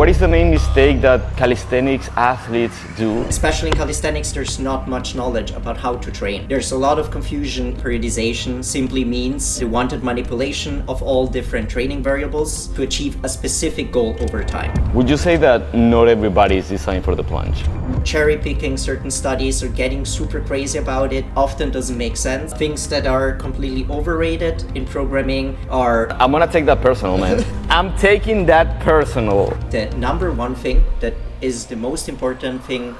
What is the main mistake that calisthenics athletes do? Especially in calisthenics, there's not much knowledge about how to train. There's a lot of confusion. Periodization simply means the wanted manipulation of all different training variables to achieve a specific goal over time. Would you say that not everybody is designed for the planche? Cherry picking certain studies or getting super crazy about it often doesn't make sense. Things that are completely overrated in programming are... I'm gonna take that personal, man. I'm taking that personal. The number one thing that is the most important thing.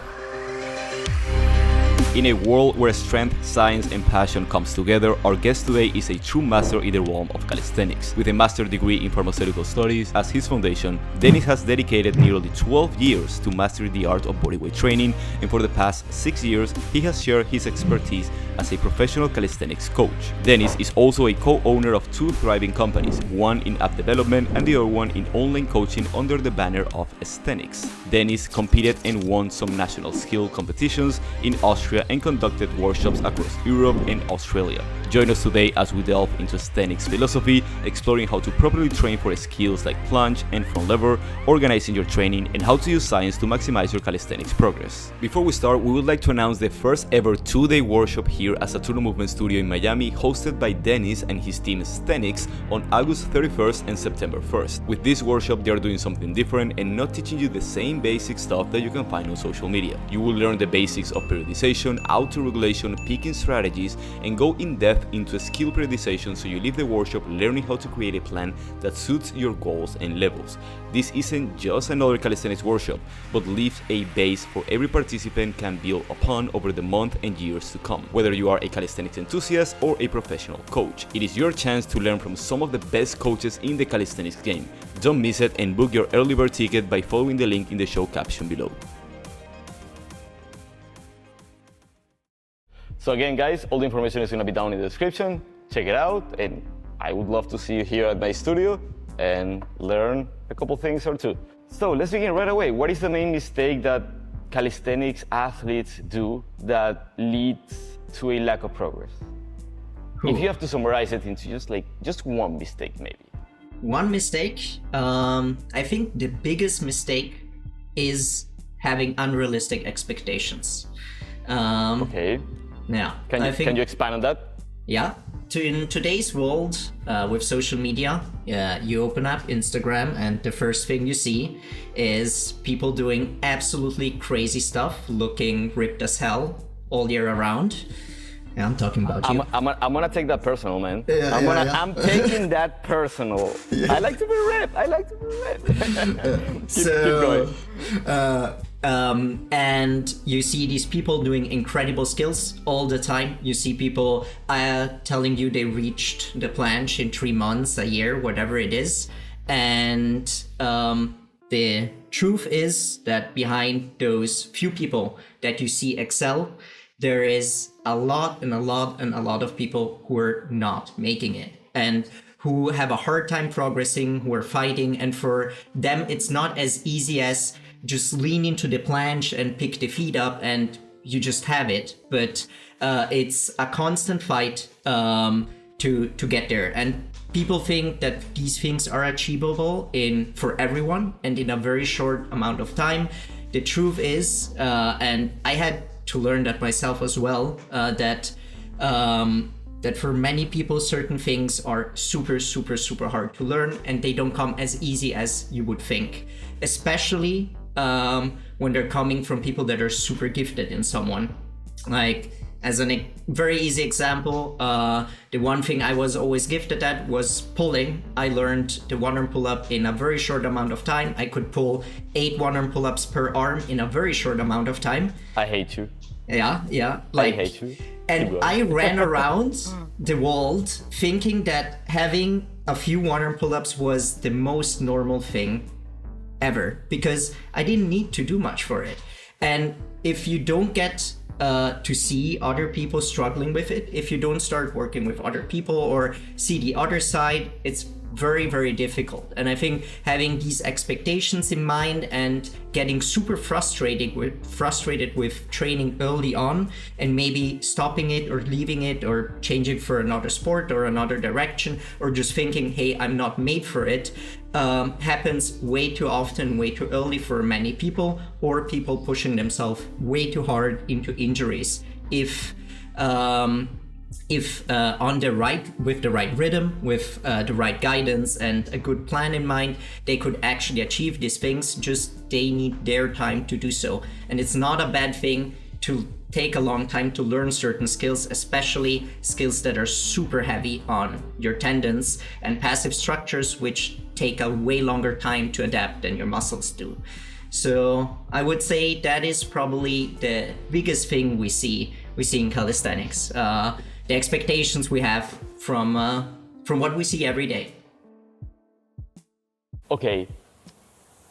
In a world where strength, science and passion comes together, our guest today is a true master in the realm of calisthenics. With a master's degree in pharmaceutical studies as his foundation, Denis has dedicated nearly 12 years to master the art of bodyweight training, and for the past 6 years, he has shared his expertise as a professional calisthenics coach. Denis is also a co-owner of two thriving companies, one in app development and the other one in online coaching under the banner of Sthenics. Denis competed and won some national skill competitions in Austria and conducted workshops across Europe and Australia. Join us today as we delve into Sthenics philosophy, exploring how to properly train for skills like planche and front lever, organizing your training, and how to use science to maximize your calisthenics progress. Before we start, we would like to announce the first ever 2-day workshop here at Saturno Movement Studio in Miami, hosted by Denis and his team Sthenics on August 31st and September 1st. With this workshop, they are doing something different and not teaching you the same basic stuff that you can find on social media. You will learn the basics of periodization, auto-regulation, picking strategies, and go in depth into skill periodization so you leave the workshop learning how to create a plan that suits your goals and levels. This isn't just another calisthenics workshop, but leaves a base for every participant can build upon over the month and years to come. Whether you are a calisthenics enthusiast or a professional coach, it is your chance to learn from some of the best coaches in the calisthenics game. Don't miss it and book your early bird ticket by following the link in the show caption below. So again, guys, all the information is going to be down in the description. Check it out, and I would love to see you here at my studio and learn a couple things or two. So let's begin right away. What is the main mistake that calisthenics athletes do that leads to a lack of progress? If you have to summarize it into just one mistake, maybe. One mistake, I think the biggest mistake is having unrealistic expectations. Okay. Yeah. Can you expand on that? Yeah. In today's world, with social media, you open up Instagram and the first thing you see is people doing absolutely crazy stuff, looking ripped as hell all year around. Yeah, I'm talking about you. I'm gonna take that personal, man. Yeah, I'm taking that personal. Yeah. I like to be ripped. Keep going. And you see these people doing incredible skills all the time. You see people telling you they reached the planche in 3 months, a year, whatever it is. And the truth is that behind those few people that you see excel, there is a lot of people who are not making it and who have a hard time progressing, who are fighting. And for them, it's not as easy as just lean into the planche and pick the feet up and you just have it. But it's a constant fight to get there. And people think that these things are achievable for everyone and in a very short amount of time. The truth is, and I had to learn that myself as well, that for many people, certain things are super hard to learn and they don't come as easy as you would think, especially when they're coming from people that are super gifted in someone. Like, as a very easy example, the one thing I was always gifted at was pulling. I learned the one-arm pull-up in a very short amount of time. I could pull 8 one-arm pull-ups per arm in a very short amount of time. I hate you. Yeah. I hate you. And I ran around the world thinking that having a few one-arm pull-ups was the most normal thing ever, because I didn't need to do much for it. And if you don't get to see other people struggling with it, if you don't start working with other people or see the other side, it's very, very difficult. And I think having these expectations in mind and getting super frustrated with training early on and maybe stopping it or leaving it or changing for another sport or another direction or just thinking, hey, I'm not made for it, happens way too often, way too early for many people, or people pushing themselves way too hard into injuries. If with the right rhythm, with the right guidance and a good plan in mind, they could actually achieve these things. Just they need their time to do so. And it's not a bad thing to take a long time to learn certain skills, especially skills that are super heavy on your tendons and passive structures, which take a way longer time to adapt than your muscles do. So I would say that is probably the biggest thing we see in calisthenics. The expectations we have from what we see every day. Okay,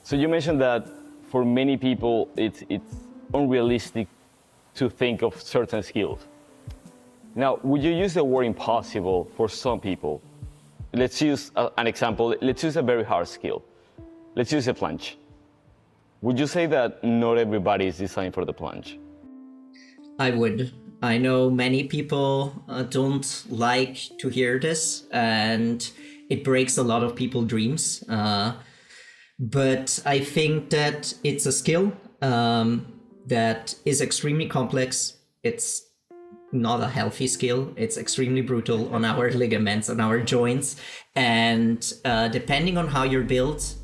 so you mentioned that for many people it's unrealistic to think of certain skills. Now, would you use the word impossible for some people? Let's use an example. Let's use a very hard skill. Let's use a planche. Would you say that not everybody is designed for the planche? I would. I know many people don't like to hear this, and it breaks a lot of people's dreams. But I think that it's a skill that is extremely complex. It's not a healthy skill. It's extremely brutal on our ligaments, on our joints. And depending on how you're built,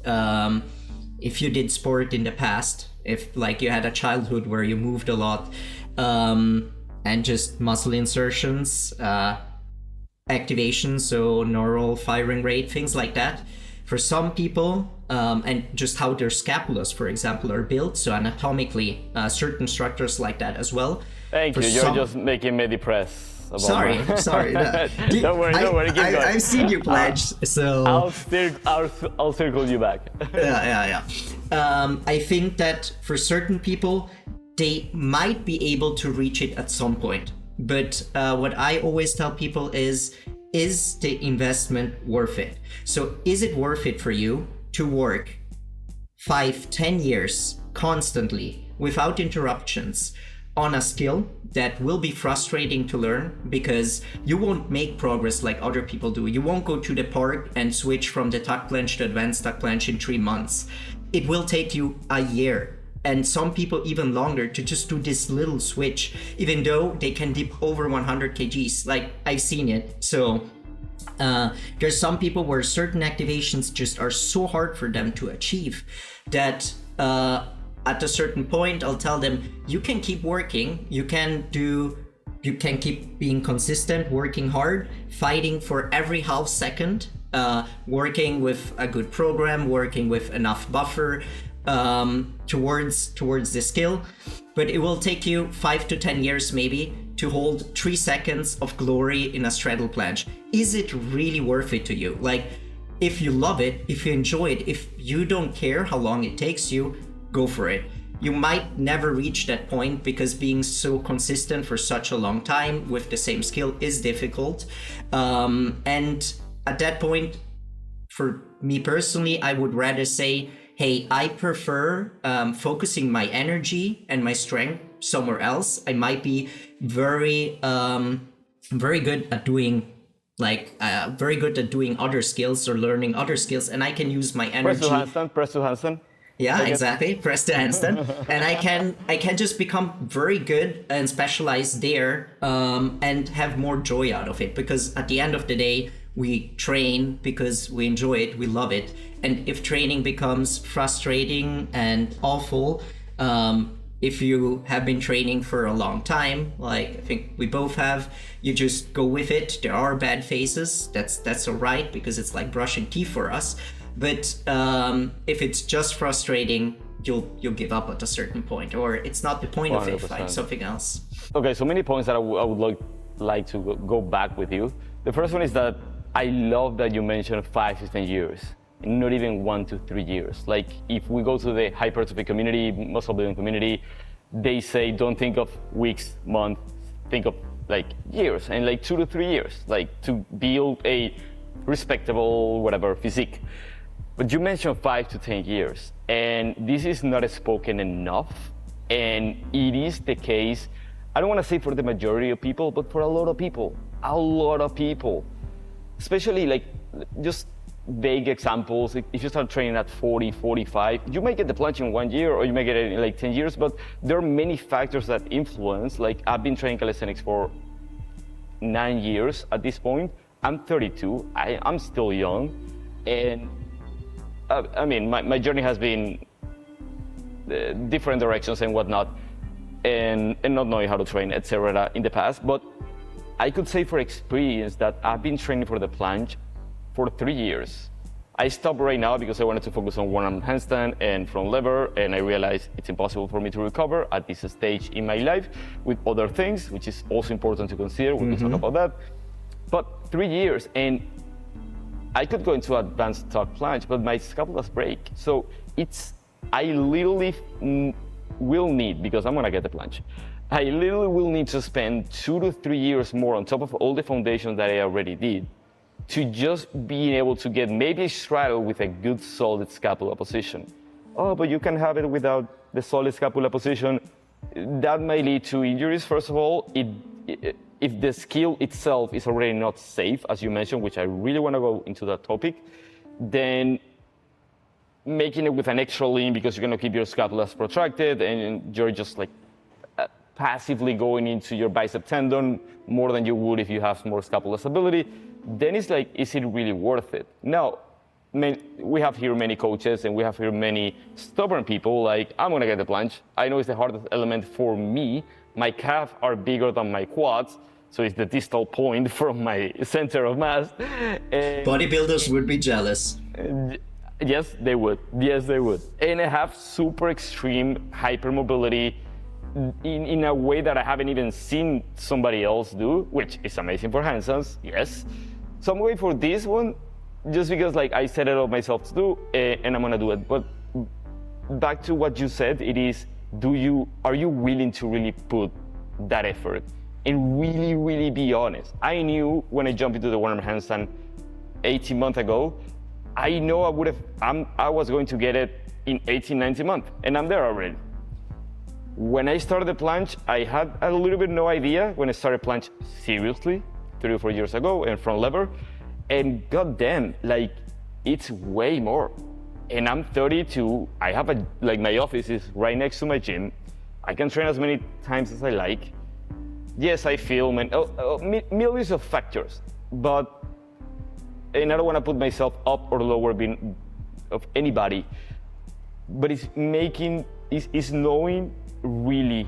if you did sport in the past, if like you had a childhood where you moved a lot, and just muscle insertions, activation, so neural firing rate, things like that. For some people, and just how their scapulas, for example, are built, so anatomically, certain structures like that as well. Thank you, you're just making me depressed. Sorry. Don't worry, keep going. I've seen you pledge, so... I'll circle you back. Yeah. I think that for certain people, they might be able to reach it at some point. But what I always tell people is the investment worth it? So is it worth it for you to work 5-10 years constantly without interruptions on a skill that will be frustrating to learn because you won't make progress like other people do? You won't go to the park and switch from the tuck planche to advanced tuck planche in 3 months. It will take you a year, and some people even longer, to just do this little switch, even though they can dip over 100 kgs. Like, I've seen it. So there's some people where certain activations just are so hard for them to achieve that at a certain point, I'll tell them, you can keep working, you can keep being consistent, working hard, fighting for every half second, working with a good program, working with enough buffer towards the skill. But it will take you 5 to 10 years maybe to hold 3 seconds of glory in a straddle planche. Is it really worth it to you? Like, if you love it, if you enjoy it, if you don't care how long it takes you, go for it. You might never reach that point because being so consistent for such a long time with the same skill is difficult. And at that point, for me personally, I would rather say, hey, I prefer focusing my energy and my strength somewhere else. I might be very good at doing other skills or learning other skills, and I can use my energy. Press to handstand. Yeah, exactly. Press the handstand, and I can just become very good and specialize there, and have more joy out of it. Because at the end of the day, we train because we enjoy it, we love it. And if training becomes frustrating and awful, if you have been training for a long time, like I think we both have, you just go with it. There are bad phases. That's all right, because it's like brushing teeth for us. But if it's just frustrating, you'll give up at a certain point, or it's not the point 100%. Of it. Find something else. Okay, so many points that I would like to go back with you. The first one is that I love that you mentioned 5 to 10 years, not even 1 to 3 years. Like, if we go to the hypertrophy community, muscle building community, they say don't think of weeks, months, think of like years, and like 2 to 3 years, like to build a respectable, whatever, physique. But you mentioned 5 to 10 years, and this is not spoken enough, and it is the case, I don't want to say for the majority of people, but for a lot of people, especially like just vague examples. If you start training at 40, 45, you may get the planche in 1 year, or you may get it in like 10 years, but there are many factors that influence. Like, I've been training calisthenics for 9 years at this point. I'm 32, I'm still young, and I mean, my journey has been different directions and whatnot, and not knowing how to train, etc. in the past. But I could say for experience that I've been training for the planche for 3 years. I stopped right now because I wanted to focus on one-arm handstand and front lever, and I realized it's impossible for me to recover at this stage in my life with other things, which is also important to consider. We can talk about that. But 3 years, and I could go into advanced tuck planche, but my scapulas break. So I literally will need, because I'm gonna get the planche, I literally will need to spend 2 to 3 years more on top of all the foundations that I already did to just being able to get maybe a straddle with a good solid scapula position. Oh, but you can have it without the solid scapula position. That may lead to injuries, first of all. If the skill itself is already not safe, as you mentioned, which I really want to go into that topic, then making it with an extra lean because you're going to keep your scapulas protracted and you're just like passively going into your bicep tendon more than you would if you have more scapular stability, then it's like, is it really worth it? Now, we have here many coaches and we have here many stubborn people like, I'm going to get the planche. I know it's the hardest element for me. My calves are bigger than my quads, so it's the distal point from my center of mass. Bodybuilders would be jealous. Yes, they would. Yes, they would. And I have super extreme hypermobility in a way that I haven't even seen somebody else do, which is amazing for handstands, yes. So I'm going for this one just because like I set it up myself to do, and I'm gonna do it. But back to what you said, it is, are you willing to really put that effort and really, really be honest? I knew when I jumped into the one-arm handstand 18 months ago, I know I was going to get it in 18, 19 months, and I'm there already. When I started the planche, I had a little bit no idea when I started planche seriously 3 or 4 years ago, and front lever, and goddamn, like, it's way more. And I'm 32, I have my office is right next to my gym. I can train as many times as I like. Yes, I film and millions of factors, and I don't want to put myself up or lower of anybody, but it's knowing really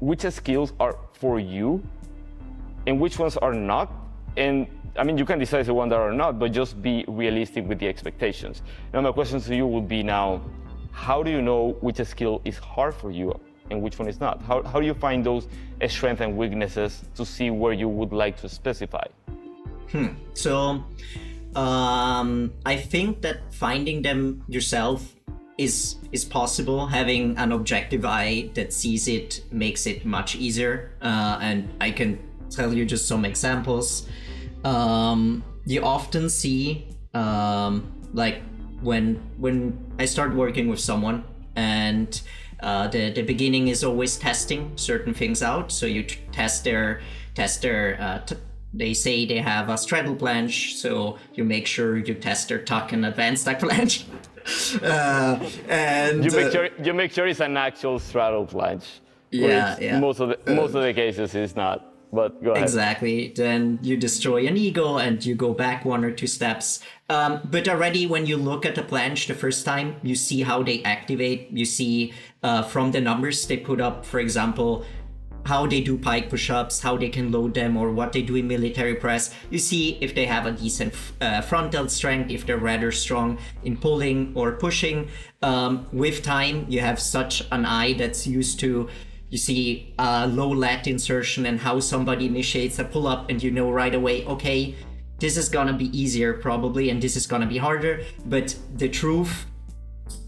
which skills are for you and which ones are not. And I mean, you can decide the one that are not, but just be realistic with the expectations. Now, my question to you would be now, how do you know which skill is hard for you and which one is not? How do you find those strengths and weaknesses to see where you would like to specify? So, I think that finding them yourself is possible. Having an objective eye that sees it makes it much easier. And I can tell you just some examples. You often see, like when I start working with someone, and the beginning is always testing certain things out. So you test their they say they have a straddle planche, so you make sure you test their tuck and advanced tuck planche. And you make sure it's an actual straddle planche. Yeah. Most of the cases is not. But go ahead. Exactly. Then you destroy an ego and you go back 1 or 2 steps. But already when you look at the planche the first time, you see how they activate. You see from the numbers they put up, for example, how they do pike push-ups, how they can load them, or what they do in military press. You see if they have a decent front delt strength, if they're rather strong in pulling or pushing. With time, you have such an eye that's used to, you see low lat insertion and how somebody initiates a pull-up, and you know right away, okay, this is gonna be easier probably, and this is gonna be harder. But the truth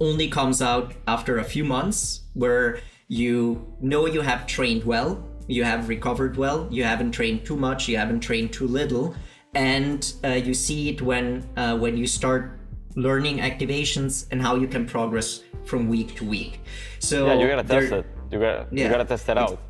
only comes out after a few months, where you know you have trained well, you have recovered well, you haven't trained too much, you haven't trained too little, and you see it when you start learning activations and how you can progress from week to week. So yeah, you gotta test it. You gotta test it out.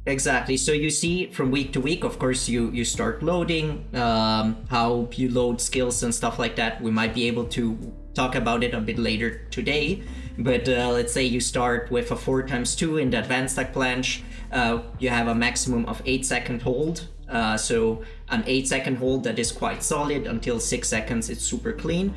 Exactly. So you see from week to week, of course, you start loading, how you load skills and stuff like that. We might be able to talk about it a bit later today. But let's say you start with a 4x2 in the advanced stack planche. You have a maximum of 8-second hold. So an 8-second hold that is quite solid until 6 seconds, it's super clean.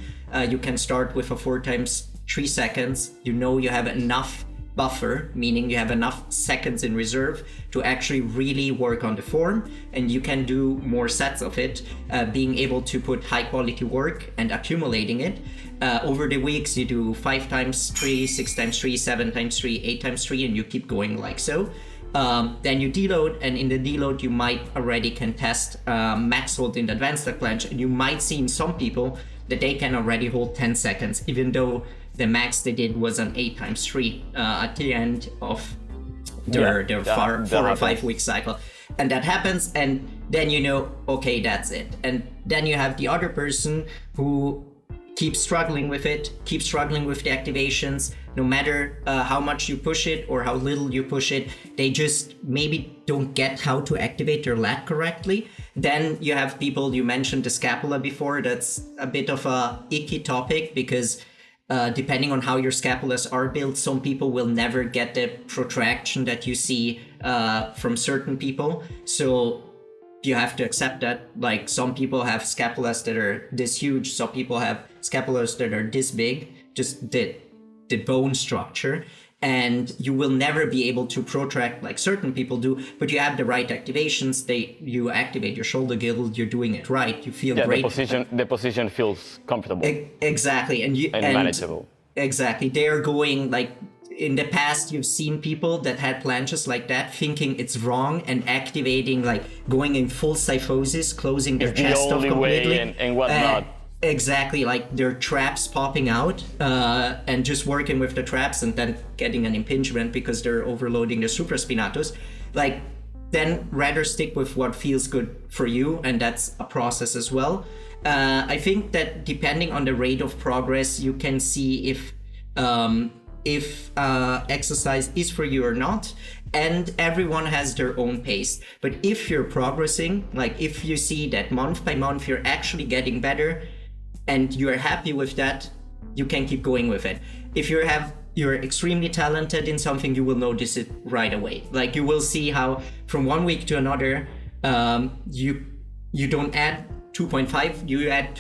You can start with a 4x3 seconds. You know you have enough buffer, meaning you have enough seconds in reserve to actually really work on the form, and you can do more sets of it, being able to put high quality work and accumulating it. Over the weeks, you do 5x3, 6x3, 7x3, 8x3, and you keep going like so. Then you deload, and in the deload you might already can test max hold in the advanced stack planche, and you might see in some people that they can already hold 10 seconds, even though the max they did was an 8x3 at the end of their 4 or 5 week cycle. And that happens, and then you know, okay, that's it. And then you have the other person who keeps struggling with it, keeps struggling with the activations, no matter how much you push it or how little you push it, they just maybe don't get how to activate their lat correctly. Then you have people, you mentioned the scapula before, that's a bit of a icky topic because depending on how your scapulas are built, some people will never get the protraction that you see from certain people. So you have to accept that, like, some people have scapulas that are this huge, some people have scapulas that are this big, just the bone structure, and you will never be able to protract like certain people do, but you have the right activations. You activate your shoulder girdle, you're doing it right, you feel great. The position feels comfortable. Exactly, and manageable. Exactly, they're going like, in the past, you've seen people that had planches like that, thinking it's wrong and activating, like going in full kyphosis, closing their chest off completely. And whatnot. Exactly, like their traps popping out and just working with the traps and then getting an impingement because they're overloading the supraspinatus. Like, then rather stick with what feels good for you, and that's a process as well. I think that depending on the rate of progress, you can see if exercise is for you or not, and everyone has their own pace. But if you're progressing, like if you see that month by month you're actually getting better and you're happy with that, you can keep going with it. If you're extremely talented in something, you will notice it right away. Like, you will see how from one week to another, you don't add 2.5, you add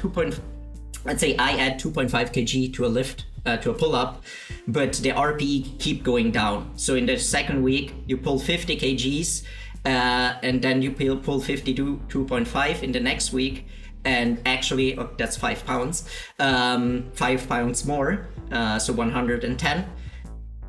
let's say I add 2.5 kg to a lift, to a pull-up, but the RPE keep going down. So in the second week, you pull 50 kgs, and then you pull 52.5 in the next week, and actually, that's 5 pounds, 5 pounds more, so 110.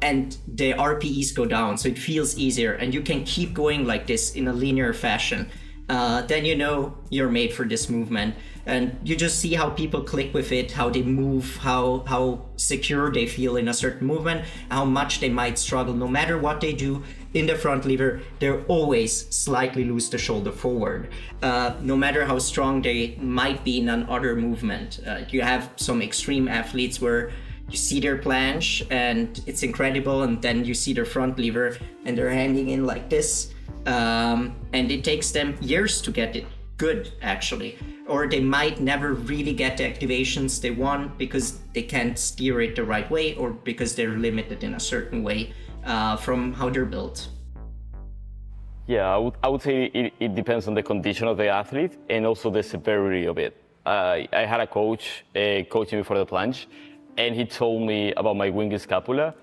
And the RPEs go down, so it feels easier, and you can keep going like this in a linear fashion. Then you know you're made for this movement, and you just see how people click with it, how they move, how secure they feel in a certain movement, how much they might struggle. No matter what they do in the front lever, they're always slightly loose the shoulder forward, no matter how strong they might be in another movement. You have some extreme athletes where you see their planche and it's incredible, and then you see their front lever and they're hanging in like this. And it takes them years to get it good, actually. Or they might never really get the activations they want because they can't steer it the right way, or because they're limited in a certain way from how they're built. Yeah, I would say it depends on the condition of the athlete and also the severity of it. I had a coach coaching me for the planche, and he told me about my winged scapula.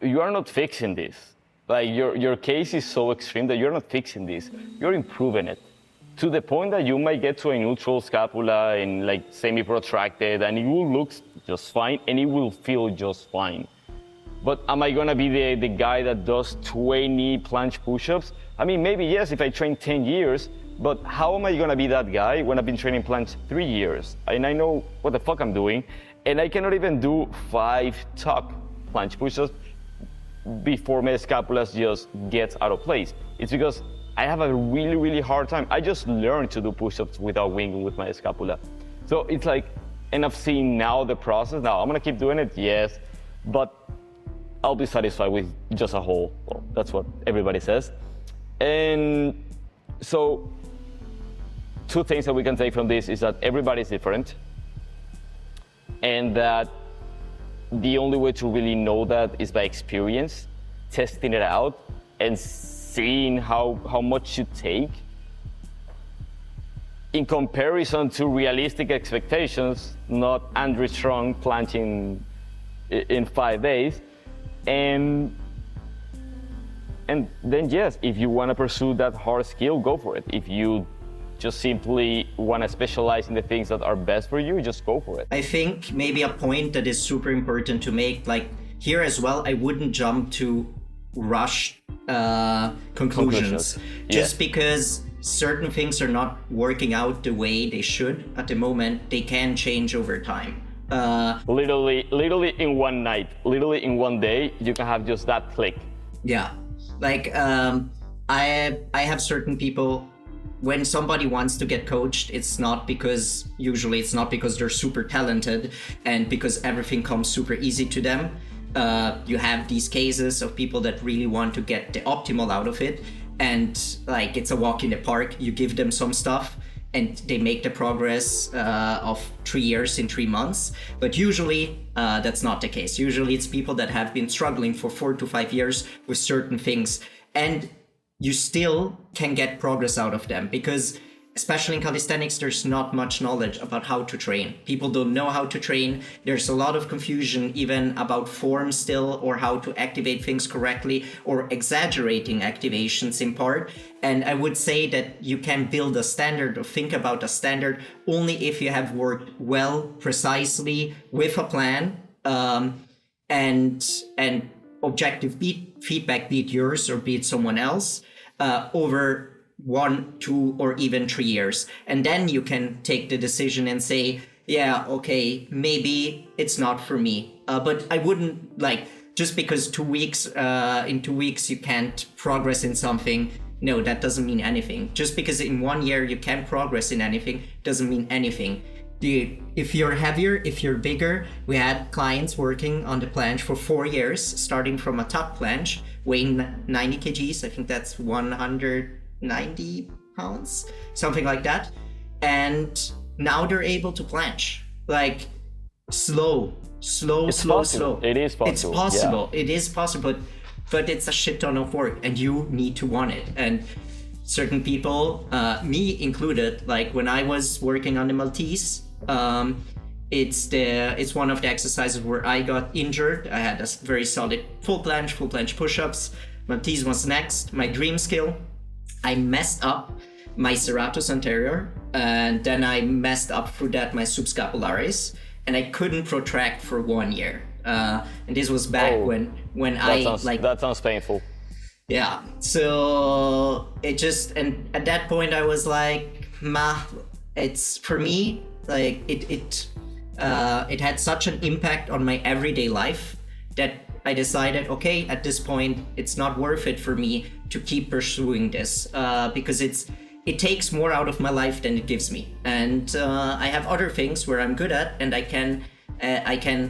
You are not fixing this. Like, your case is so extreme that you're not fixing this. You're improving it to the point that you might get to a neutral scapula and like semi-protracted, and it will look just fine and it will feel just fine. But am I gonna be the guy that does 20 planche push-ups? I mean, maybe yes, if I train 10 years, but how am I gonna be that guy when I've been training planche 3 years? And I know what the fuck I'm doing, and I cannot even do 5 tuck planche push-ups before my scapula just gets out of place. It's because I have a really, really hard time. I just learned to do push-ups without winging with my scapula. So it's like, and I've seen now the process. Now I'm gonna keep doing it, yes, but I'll be satisfied with just a hole. Well, that's what everybody says. And so, two things that we can take from this is that everybody's different, and that the only way to really know that is by experience, testing it out, and seeing how much you take in comparison to realistic expectations, not Andrew Strong planching in 5 days. And then yes, if you want to pursue that hard skill, go for it. If you just simply want to specialize in the things that are best for you, just go for it. I think maybe a point that is super important to make, like here as well, I wouldn't jump to rush conclusions. Just because certain things are not working out the way they should at the moment, they can change over time. Literally in one night, literally in one day, you can have just that click. Yeah, like I have certain people, when somebody wants to get coached, usually it's not because they're super talented and because everything comes super easy to them. You have these cases of people that really want to get the optimal out of it, and like it's a walk in the park. You give them some stuff and they make the progress of 3 years in 3 months. But usually that's not the case. Usually it's people that have been struggling for 4 to 5 years with certain things, and you still can get progress out of them, because especially in calisthenics, there's not much knowledge about how to train. People don't know how to train. There's a lot of confusion even about form still, or how to activate things correctly, or exaggerating activations in part. And I would say that you can build a standard or think about a standard only if you have worked well, precisely, with a plan, and objective feedback, be it yours or be it someone else, over 1, 2, or even 3 years. And then you can take the decision and say, yeah, okay, maybe it's not for me. But I wouldn't, like, just because in 2 weeks you can't progress in something, no, that doesn't mean anything. Just because in 1 year you can't progress in anything doesn't mean anything. If you're heavier, if you're bigger, we had clients working on the planche for 4 years, starting from a top planche, weighing 90 kgs, I think that's 190 pounds, something like that. And now they're able to planche, like slow. It is possible. It's possible. Yeah. It is possible, but it's a shit ton of work and you need to want it. And certain people, me included, like when I was working on the Maltese, it's one of the exercises where I got injured. I had a very solid full planche push-ups. Maltese was next, my dream skill. I messed up my serratus anterior, and then I messed up through that my subscapularis, and I couldn't protract for 1 year. And this was back when that sounds painful. Yeah, so and at that point I was like, it's for me, like it had such an impact on my everyday life that I decided, okay, at this point it's not worth it for me to keep pursuing this, because it takes more out of my life than it gives me, and I have other things where I'm good at, and I can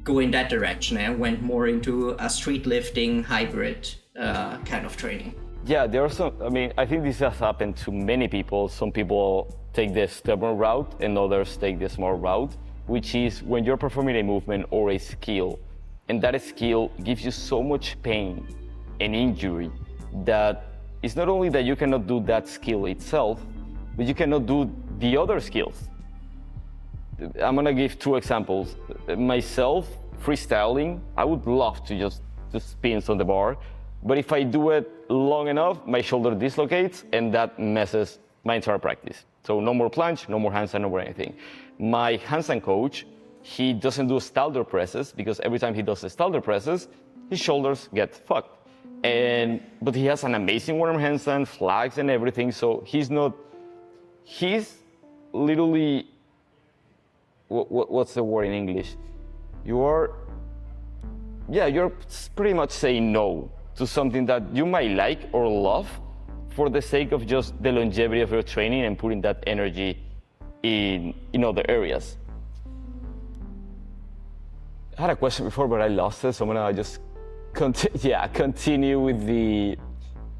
go in that direction. I went more into a street lifting hybrid kind of training. Yeah, there are some, I think this has happened to many people. Some people take the stubborn route and others take the smart route, which is when you're performing a movement or a skill, and that skill gives you so much pain and injury that it's not only that you cannot do that skill itself, but you cannot do the other skills. I'm gonna give 2 examples. Myself, freestyling, I would love to just spins on the bar, but if I do it long enough, my shoulder dislocates and that messes my entire practice. So no more planche, no more handstand, no more anything. My handstand coach, he doesn't do Stalder presses because every time he does the Stalder presses, his shoulders get fucked. But he has an amazing worm handstand, flags and everything, so he's literally, what's the word in English? You're pretty much saying no to something that you might like or love for the sake of just the longevity of your training and putting that energy in other areas. I had a question before, but I lost it, so I'm gonna just continue with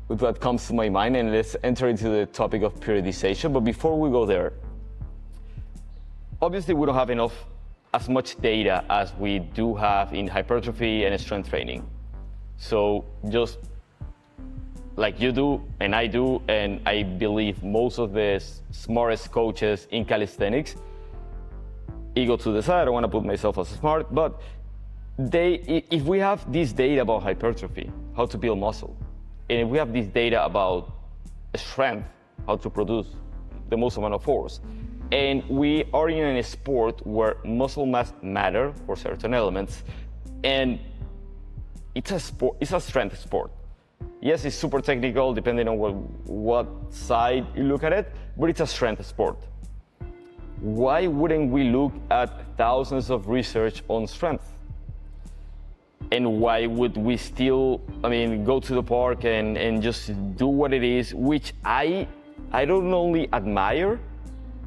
what comes to my mind, and let's enter into the topic of periodization. But before we go there, obviously we don't have as much data as we do have in hypertrophy and strength training. So just like you do and I do, and I believe most of the smartest coaches in calisthenics, ego to the side, I don't want to put myself as smart, but if we have this data about hypertrophy, how to build muscle, and if we have this data about strength, how to produce the most amount of force, and we are in a sport where muscle mass matter for certain elements, and it's a strength sport. Yes, it's super technical depending on what side you look at it, but it's a strength sport. Why wouldn't we look at thousands of research on strength? And why would we still, go to the park and just do what it is, which I don't only admire,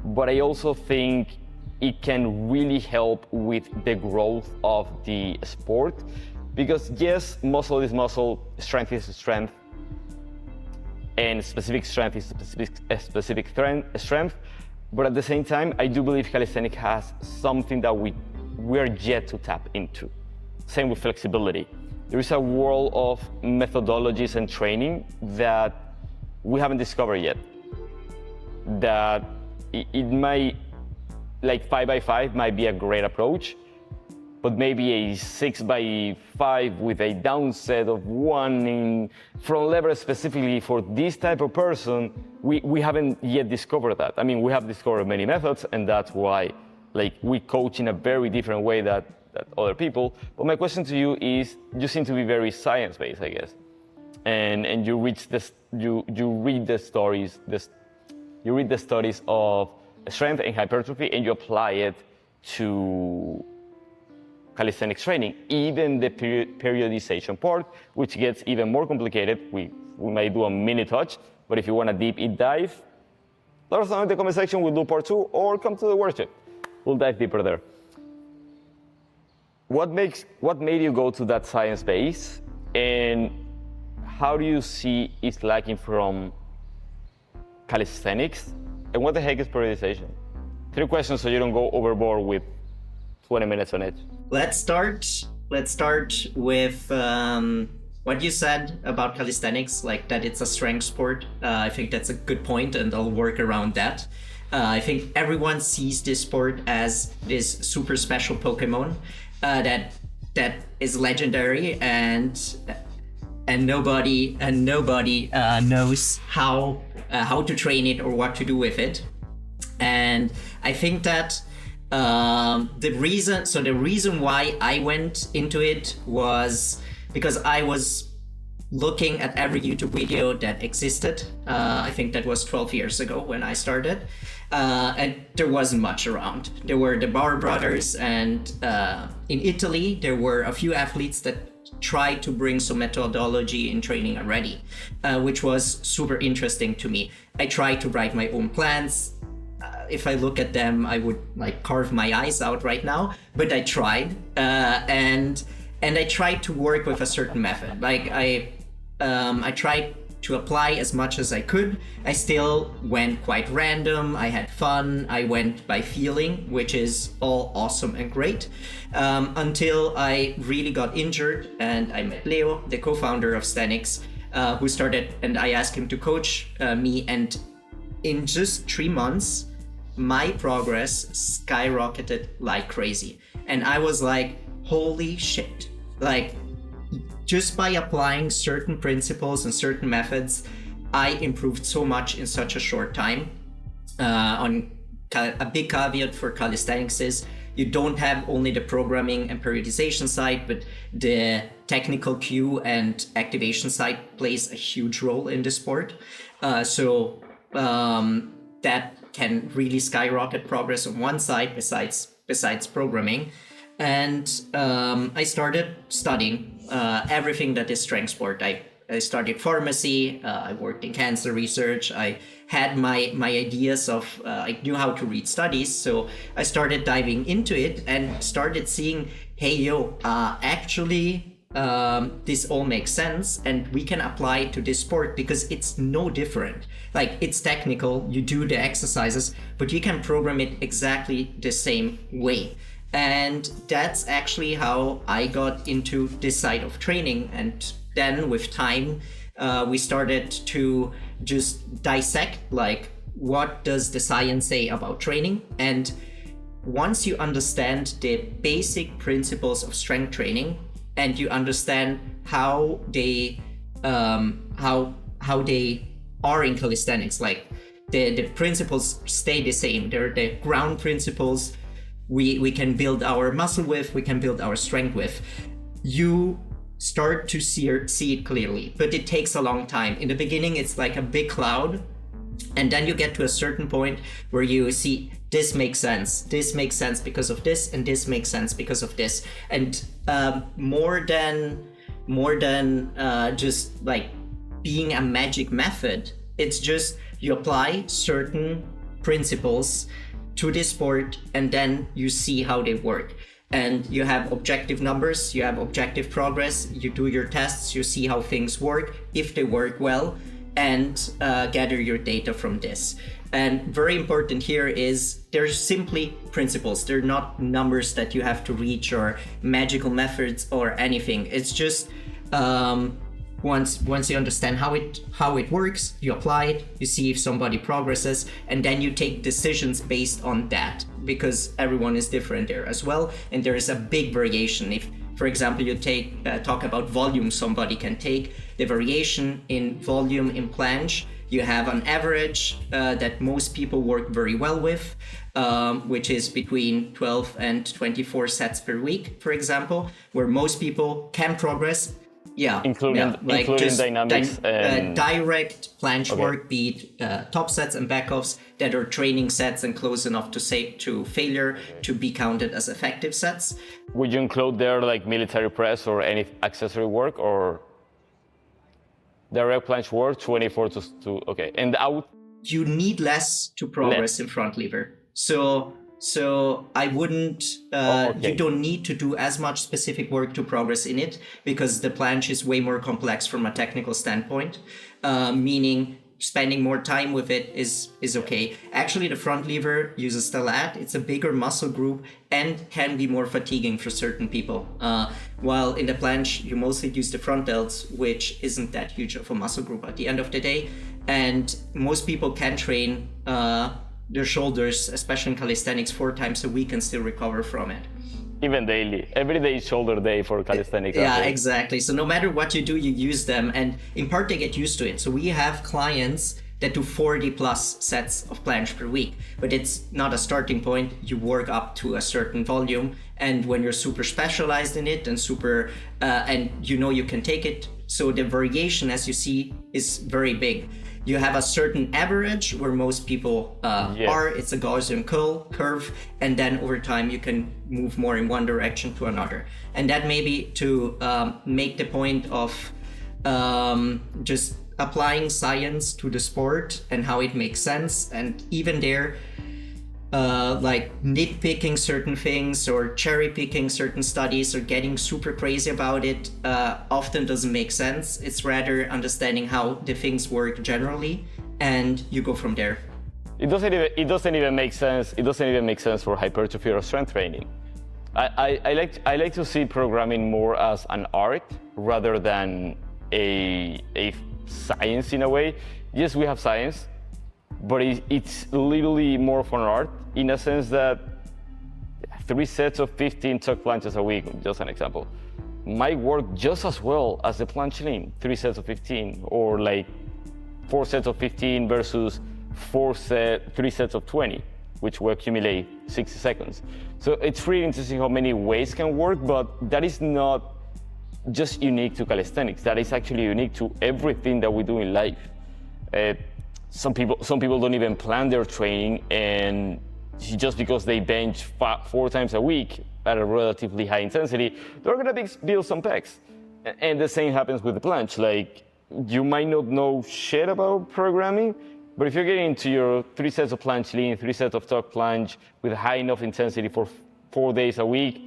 but I also think it can really help with the growth of the sport. Because yes, muscle is muscle, strength is strength, and specific strength is specific strength. But at the same time, I do believe calisthenics has something that we are yet to tap into. Same with flexibility. There is a world of methodologies and training that we haven't discovered yet. That it might, like 5x5 might be a great approach, but maybe a 6x5 with a downset of 1 in front lever specifically for this type of person, we haven't yet discovered that. We have discovered many methods, and that's why we coach in a very different way that other people. But my question to you is, you seem to be very science-based, I guess, and you read the studies of strength and hypertrophy, and you apply it to calisthenics training, even the periodization part, which gets even more complicated. We might do a mini touch, but if you want a deep dive, let us know in the comment section. We'll do part 2, or come to the workshop. We'll dive deeper there. What made you go to that science base, and how do you see it's lacking from calisthenics, and what the heck is periodization? 3 questions so you don't go overboard with 20 minutes on it. Let's start with what you said about calisthenics, like that it's a strength sport. I think that's a good point, and I'll work around that. I think everyone sees this sport as this super special Pokemon that is legendary, and nobody knows how to train it or what to do with it. And I think that the reason why I went into it was because I was looking at every YouTube video that existed. I think that was 12 years ago when I started, and there wasn't much around. There were the Bar Brothers, and in Italy there were a few athletes that tried to bring some methodology in training already, which was super interesting to me. I tried to write my own plans. If I look at them, I would carve my eyes out right now, but I tried, and I tried to work with a certain method. I tried to apply as much as I could. I still went quite random. I had fun. I went by feeling, which is all awesome and great, until I really got injured, and I met Leo, the co-founder of Sthenics, who started, and I asked him to coach me, and in just 3 months, my progress skyrocketed like crazy. And I was like, holy shit. Just by applying certain principles and certain methods, I improved so much in such a short time. A big caveat for calisthenics is you don't have only the programming and periodization side, but the technical cue and activation side plays a huge role in the sport. So that can really skyrocket progress on one side besides programming. And I started studying everything that is strength sport. I studied pharmacy. I worked in cancer research. I had my ideas of, I knew how to read studies. So I started diving into it and started seeing, hey, actually, this all makes sense and we can apply it to this sport because it's no different. Like, it's technical, you do the exercises, but you can program it exactly the same way. And that's actually how I got into this side of training. And then with time, we started to just dissect, like, what does the science say about training? And once you understand the basic principles of strength training and you understand how they are in calisthenics, like the principles stay the same. They're the ground principles. We can build our muscle with, we can build our strength with. You start to see it clearly, but it takes a long time. In the beginning, it's like a big cloud. And then you get to a certain point where you see this makes sense because of this, and this makes sense because of this. And more than just like being a magic method, it's just you apply certain principles to this sport and then you see how they work. And you have objective numbers, you have objective progress, you do your tests, you see how things work, if they work well, and gather your data from this. And very important here is they're simply principles. They're not numbers that you have to reach or magical methods or anything. It's just once you understand how it works, you apply it, you see if somebody progresses, and then you take decisions based on that, because everyone is different there as well, and there is a big variation. If, for example, you talk about volume, somebody can take the variation in volume in planche. You have an average that most people work very well with, which is between 12 and 24 sets per week, for example, where most people can progress. Yeah, including dynamics and direct planche work, be it top sets and backoffs that are training sets and close enough to failure to be counted as effective sets. Would you include there like military press or any accessory work, or direct planche work 24 to okay, and out? You need less to progress in front lever. So I wouldn't, you don't need to do as much specific work to progress in it, because the planche is way more complex from a technical standpoint, meaning spending more time with it is okay. Actually, the front lever uses the lat. It's a bigger muscle group and can be more fatiguing for certain people. While in the planche, you mostly use the front delts, which isn't that huge of a muscle group at the end of the day. And most people can train their shoulders, especially in calisthenics, 4 times a week and still recover from it. Even daily. Every day is shoulder day for calisthenics. Yeah, exactly. So no matter what you do, you use them. And in part, they get used to it. So we have clients that do 40 plus sets of planche per week, but it's not a starting point. You work up to a certain volume. And when you're super specialized in it and and you can take it. So the variation, as you see, is very big. You have a certain average where most people are. It's a Gaussian curve, and then over time you can move more in one direction to another. And that may be to make the point of just applying science to the sport and how it makes sense. And even there, like nitpicking certain things or cherry picking certain studies or getting super crazy about it often doesn't make sense. It's rather understanding how the things work generally, and you go from there. It doesn't even make sense. It doesn't even make sense for hypertrophy or strength training. I like to see programming more as an art rather than a science in a way. Yes, we have science, but it's literally more of an art in a sense that 3 sets of 15 tuck planches a week, just an example, might work just as well as the planche lean, 3 sets of 15, or like 4 sets of 15 versus 3 sets of 20, which will accumulate 60 seconds. So it's really interesting how many ways can work, but that is not just unique to calisthenics. That is actually unique to everything that we do in life. Some people don't even plan their training, and just because they bench 4 times a week at a relatively high intensity, they're gonna build some pecs. And the same happens with the planche. Like, you might not know shit about programming, but if you're getting into your 3 sets of planche lean, 3 sets of tuck planche with high enough intensity for 4 days a week,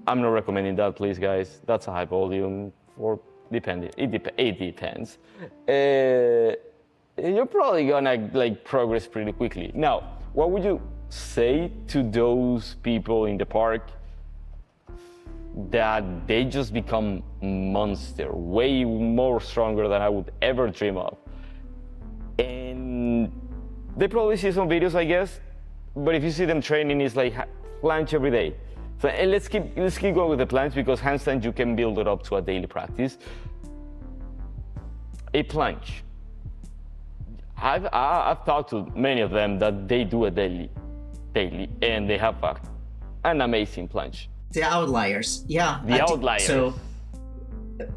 I'm not recommending that, please, guys. That's a high volume, or depending. It depends. You're probably gonna like progress pretty quickly. Now, what would you say to those people in the park that they just become monster, way more stronger than I would ever dream of? And they probably see some videos, I guess, but if you see them training, it's like planche every day. So, and let's keep going with the planche, because handstand you can build it up to a daily practice. A planche. I've talked to many of them that they do it daily, and they have an amazing planche. The outliers, yeah. The outliers. So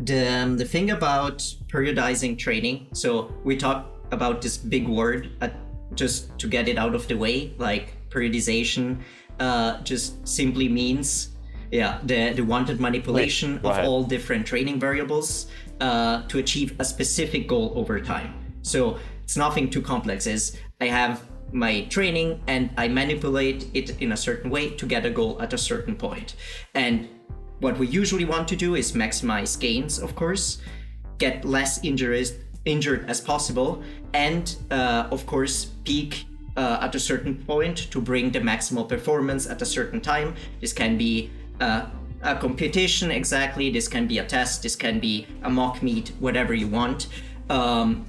the thing about periodizing training, so we talk about this big word just to get it out of the way, like periodization just simply means the wanted manipulation of all different training variables to achieve a specific goal over time. So it's nothing too complex. I have my training and I manipulate it in a certain way to get a goal at a certain point. And what we usually want to do is maximize gains, of course, get less injured as possible, and of course peak at a certain point to bring the maximal performance at a certain time. This can be a competition, exactly. This can be a test. This can be a mock meet, whatever you want.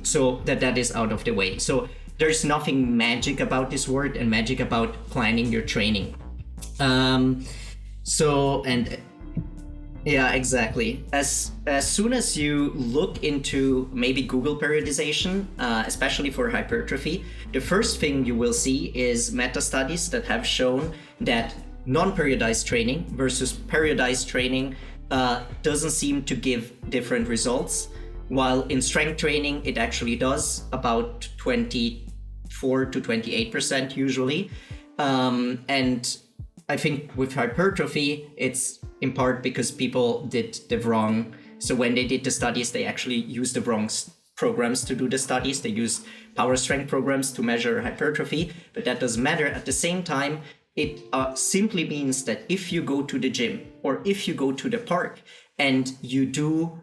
So that is out of the way. So there's nothing magic about this word and magic about planning your training. Yeah, exactly. As soon as you look into maybe Google periodization, especially for hypertrophy, the first thing you will see is meta-studies that have shown that non-periodized training versus periodized training doesn't seem to give different results, while in strength training it actually does, about 24 to 28% usually. And I think with hypertrophy, it's in part because people did the wrong. So when they did the studies, they actually used the wrong programs to do the studies. They used power strength programs to measure hypertrophy, but that doesn't matter. At the same time, it simply means that if you go to the gym or if you go to the park and you do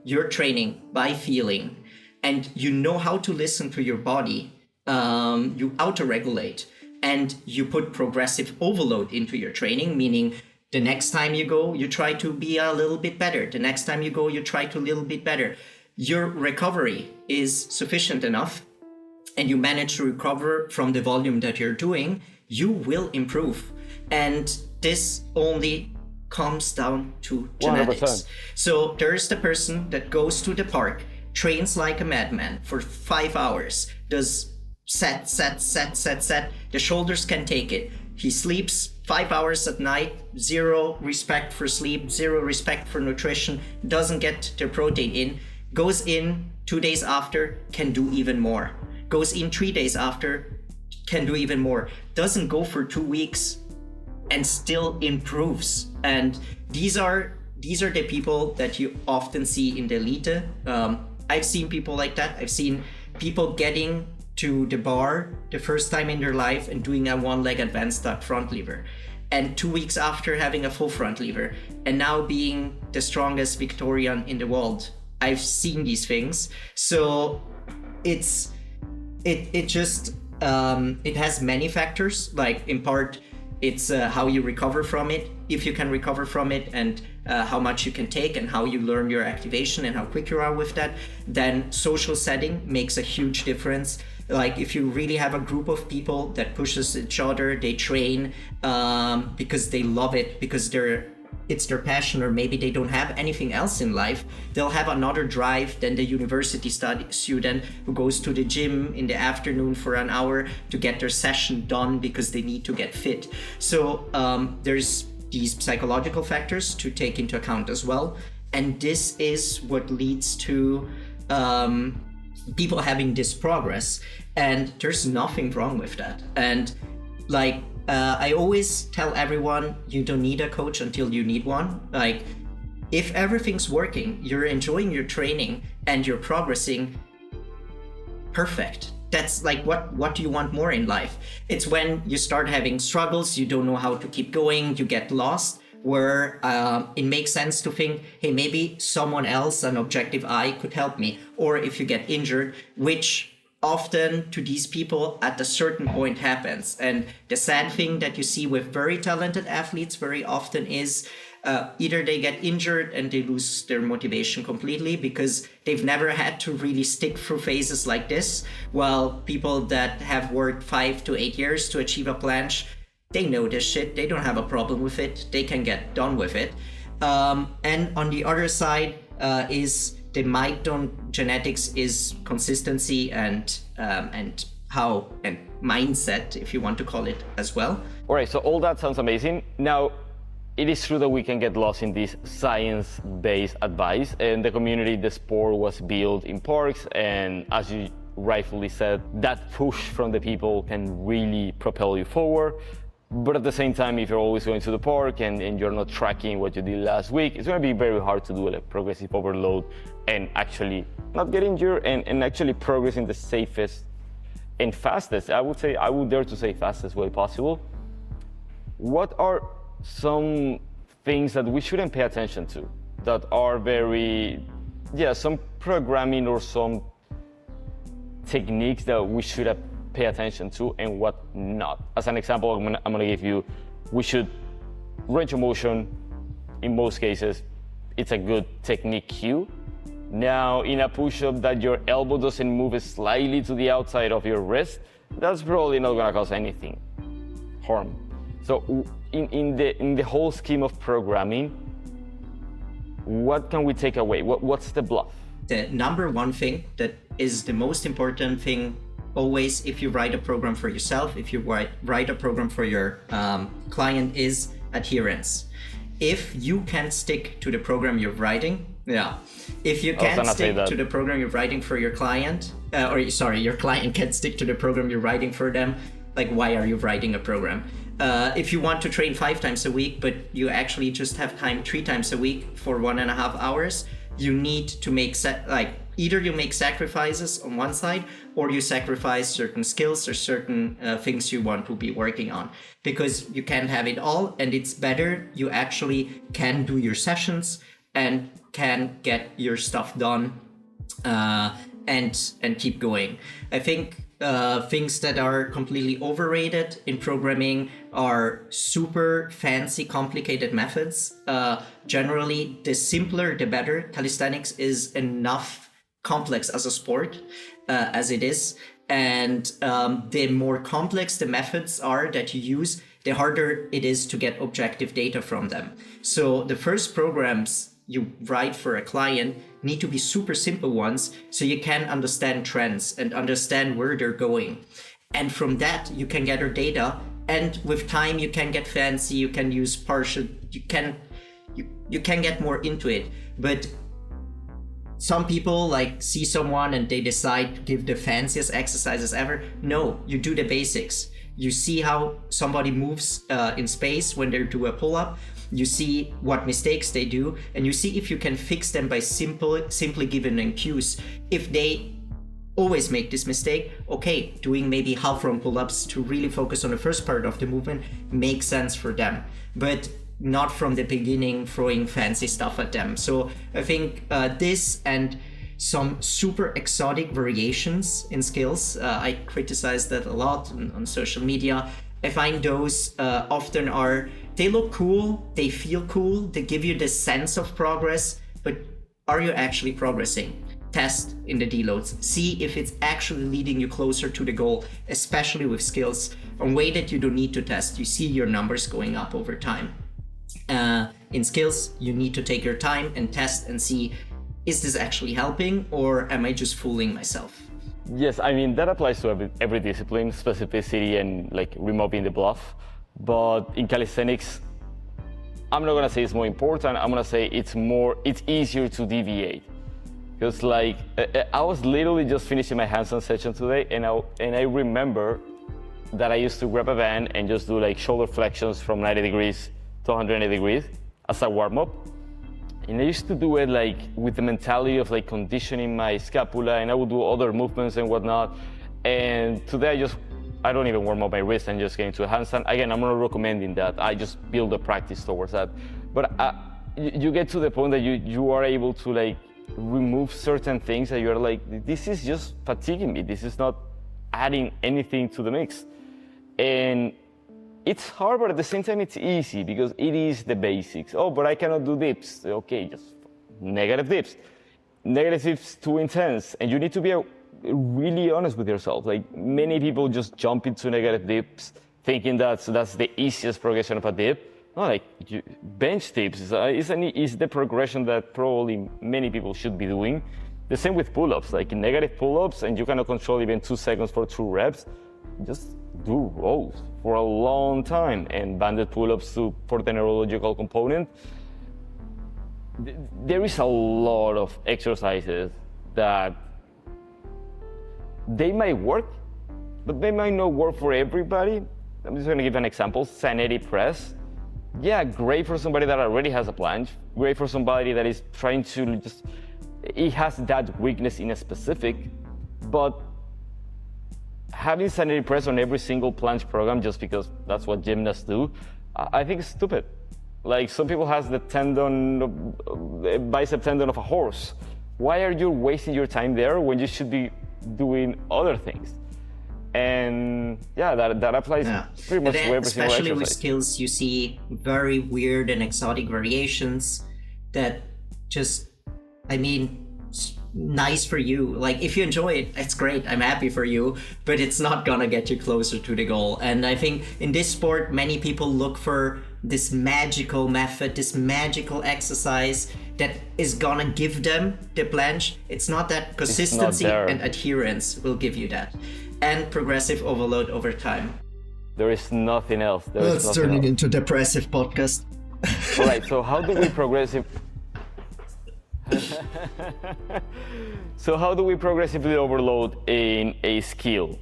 your training by feeling, and you know how to listen to your body, you auto-regulate, and you put progressive overload into your training, meaning the next time you go, you try to be a little bit better. The next time you go, you try to a little bit better. Your recovery is sufficient enough, and you manage to recover from the volume that you're doing, you will improve. And this only comes down to genetics. 100%. So there's the person that goes to the park, trains like a madman for 5 hours, does set. The shoulders can take it. He sleeps 5 hours at night, zero respect for sleep, zero respect for nutrition, doesn't get the protein in, goes in 2 days after, can do even more. Goes in 3 days after, can do even more. Doesn't go for 2 weeks and still improves. And these are the people that you often see in the elite. I've seen people like that. I've seen people getting to the bar the first time in their life and doing a one-leg advanced tuck front lever, and 2 weeks after having a full front lever, and now being the strongest Victorian in the world. I've seen these things. So it has many factors. Like in part, it's how you recover from it, if you can recover from it, and how much you can take, and how you learn your activation and how quick you are with that. Then social setting makes a huge difference. Like if you really have a group of people that pushes each other, they train because they love it, because it's their passion, or maybe they don't have anything else in life. They'll have another drive than the university student who goes to the gym in the afternoon for an hour to get their session done because they need to get fit. So there's these psychological factors to take into account as well. And this is what leads to people having this progress. And there's nothing wrong with that. And like, I always tell everyone, you don't need a coach until you need one. Like, if everything's working, you're enjoying your training, and you're progressing, perfect. That's like, what do you want more in life? It's when you start having struggles, you don't know how to keep going, you get lost, where it makes sense to think, hey, maybe someone else, an objective eye, could help me. Or if you get injured, which often to these people at a certain point happens. And the sad thing that you see with very talented athletes very often is either they get injured and they lose their motivation completely because they've never had to really stick through phases like this, while people that have worked 5 to 8 years to achieve a planche, they know this shit, they don't have a problem with it, they can get done with it. And on the other side is the milestone genetics is consistency and mindset, if you want to call it as well. All right, so all that sounds amazing. Now, it is true that we can get lost in this science-based advice, and the community, the sport was built in parks, and as you rightfully said, that push from the people can really propel you forward. But at the same time, if you're always going to the park and you're not tracking what you did last week, it's going to be very hard to do a progressive overload and actually not get injured and actually progress in the safest and fastest, I would dare to say fastest way possible. What are some things that we shouldn't pay attention to that are some programming or some techniques that we should pay attention to and what not? As an example, I'm gonna give you, we should range of motion. In most cases, it's a good technique cue. Now, in a push-up that your elbow doesn't move slightly to the outside of your wrist, that's probably not gonna cause anything harm. So in the whole scheme of programming, what can we take away? What's the bluff? The number one thing that is the most important thing always, if you write a program for yourself, if you write a program for your client, is adherence. If you can't stick to the program you're writing, if you can't stick to the program you're writing for your client, your client can't stick to the program you're writing for them, like, why are you writing a program? If you want to train 5 times a week, but you actually just have time 3 times a week for 1.5 hours, you need to make either you make sacrifices on one side, or you sacrifice certain skills or certain things you want to be working on, because you can't have it all. And it's better you actually can do your sessions and can get your stuff done and keep going. I think things that are completely overrated in programming are super fancy, complicated methods. Generally, the simpler, the better. Calisthenics is enough complex as a sport as it is. And the more complex the methods are that you use, the harder it is to get objective data from them. So the first programs you write for a client need to be super simple ones, so you can understand trends and understand where they're going. And from that, you can gather data. And with time, you can get fancy, you can use partial, you can get more into it. But some people see someone and they decide to give the fanciest exercises ever. No, you do the basics. You see how somebody moves in space when they do a pull-up. You see what mistakes they do, and you see if you can fix them by simply giving them cues. If they always make this mistake, okay, doing maybe half round pull-ups to really focus on the first part of the movement makes sense for them, but not from the beginning throwing fancy stuff at them. So I think this and some super exotic variations in skills, I criticize that a lot on social media. I find those often they look cool, they feel cool, they give you this sense of progress, but are you actually progressing? Test in the deloads. See if it's actually leading you closer to the goal, especially with skills. On way that you don't need to test, you see your numbers going up over time. In skills, you need to take your time and test and see, is this actually helping, or am I just fooling myself? Yes, I mean, that applies to every discipline, specificity and removing the bluff. But in calisthenics, I'm not gonna say it's more important, I'm gonna say it's easier to deviate. Because I was literally just finishing my handstand session today, and I remember that I used to grab a band and just do shoulder flexions from 90 degrees to 180 degrees as a warm-up. And I used to do it like with the mentality of like conditioning my scapula, and I would do other movements and whatnot. And today I don't even warm up my wrist and just get into a handstand. Again, I'm not recommending that. I just build a practice towards that. But you get to the point that you are able to like remove certain things that you're like, this is just fatiguing me. This is not adding anything to the mix. And it's hard, but at the same time, it's easy because it is the basics. Oh, but I cannot do dips. Okay, just negative dips. Negative dips too intense. And you need to be really honest with yourself. Like many people just jump into negative dips thinking that's the easiest progression of a dip. No, like bench dips is the progression that probably many people should be doing. The same with pull-ups, like negative pull-ups, and you cannot control even 2 seconds for 2 reps. Just do rows for a long time, and banded pull-ups for the neurological component. There is a lot of exercises that they might work, but they might not work for everybody. I'm just going to give an example. Sthenic press. Yeah, great for somebody that already has a planche. Great for somebody that is trying to it has that weakness in a specific, but having sanity press on every single planche program just because that's what gymnasts do, I think it's stupid. Like some people has the bicep tendon of a horse. Why are you wasting your time there when you should be doing other things? And yeah, that applies pretty much to every single exercise. Especially with skills, you see very weird and exotic variations that just, nice for you. Like if you enjoy it, it's great. I'm happy for you, but it's not gonna get you closer to the goal. And I think in this sport, many people look for this magical method, this magical exercise that is gonna give them the planche. It's not that. Consistency and adherence will give you that. And progressive overload over time. There is nothing else. Let's turn it into depressive podcast. All right, so how do we progressively overload in a skill?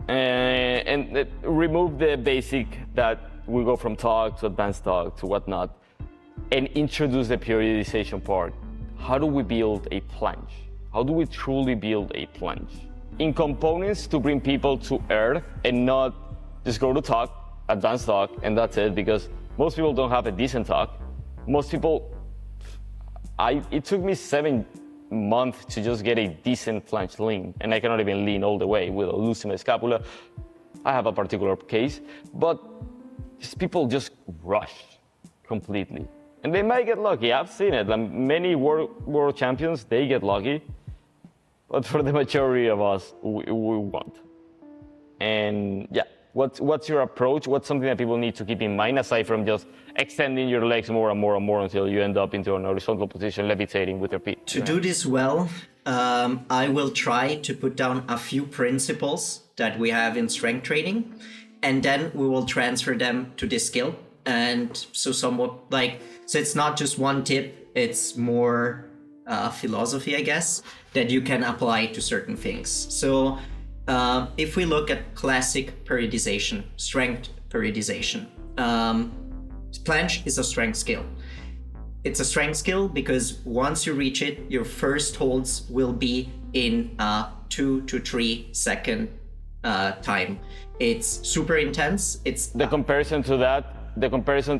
And remove the basic that we go from talk to advanced talk to whatnot, and introduce the periodization part. How do we build a planche? How do we truly build a planche? In components to bring people to earth and not just go to talk, advanced talk, and that's it, because most people don't have a decent talk. Most people, it took me 7 months to just get a decent planche lean, and I cannot even lean all the way without losing my scapula. I have a particular case, but people just rush completely. And they might get lucky, I've seen it. Many world champions, they get lucky. But for the majority of us, we won't. And yeah, what's your approach? What's something that people need to keep in mind aside from just extending your legs more and more and more until you end up into an horizontal position, levitating with your feet? To do this well, I will try to put down a few principles that we have in strength training, and then we will transfer them to this skill. And so it's not just one tip, it's more philosophy, I guess, that you can apply to certain things. So if we look at classic periodization, strength periodization, planche is a strength skill. It's a strength skill because once you reach it, your first holds will be in a 2 to 3 second time. It's super intense. It's the comparison to that.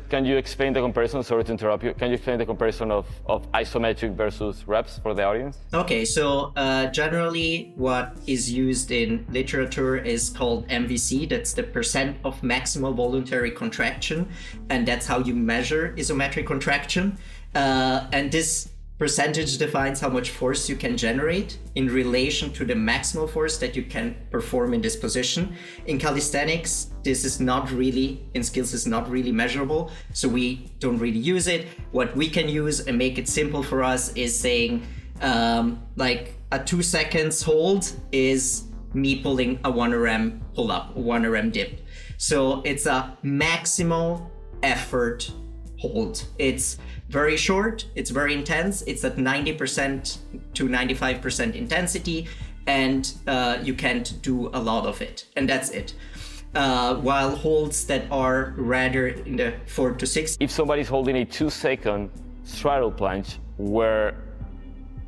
Can you explain the comparison? Sorry to interrupt you. Can you explain the comparison of isometric versus reps for the audience? Okay, so generally what is used in literature is called MVC. That's the percent of maximal voluntary contraction. And that's how you measure isometric contraction. And this percentage defines how much force you can generate in relation to the maximal force that you can perform in this position. In calisthenics, this is not really, in skills, is not really measurable, so we don't really use it. What we can use and make it simple for us is saying, like a 2 seconds hold is me pulling a 1RM pull-up, 1RM dip. So it's a maximal effort hold. It's very short, it's very intense, it's at 90% to 95% intensity, and you can't do a lot of it, and that's it. While holds that are rather in the 4 to 6. If somebody's holding a 2 second straddle planche, where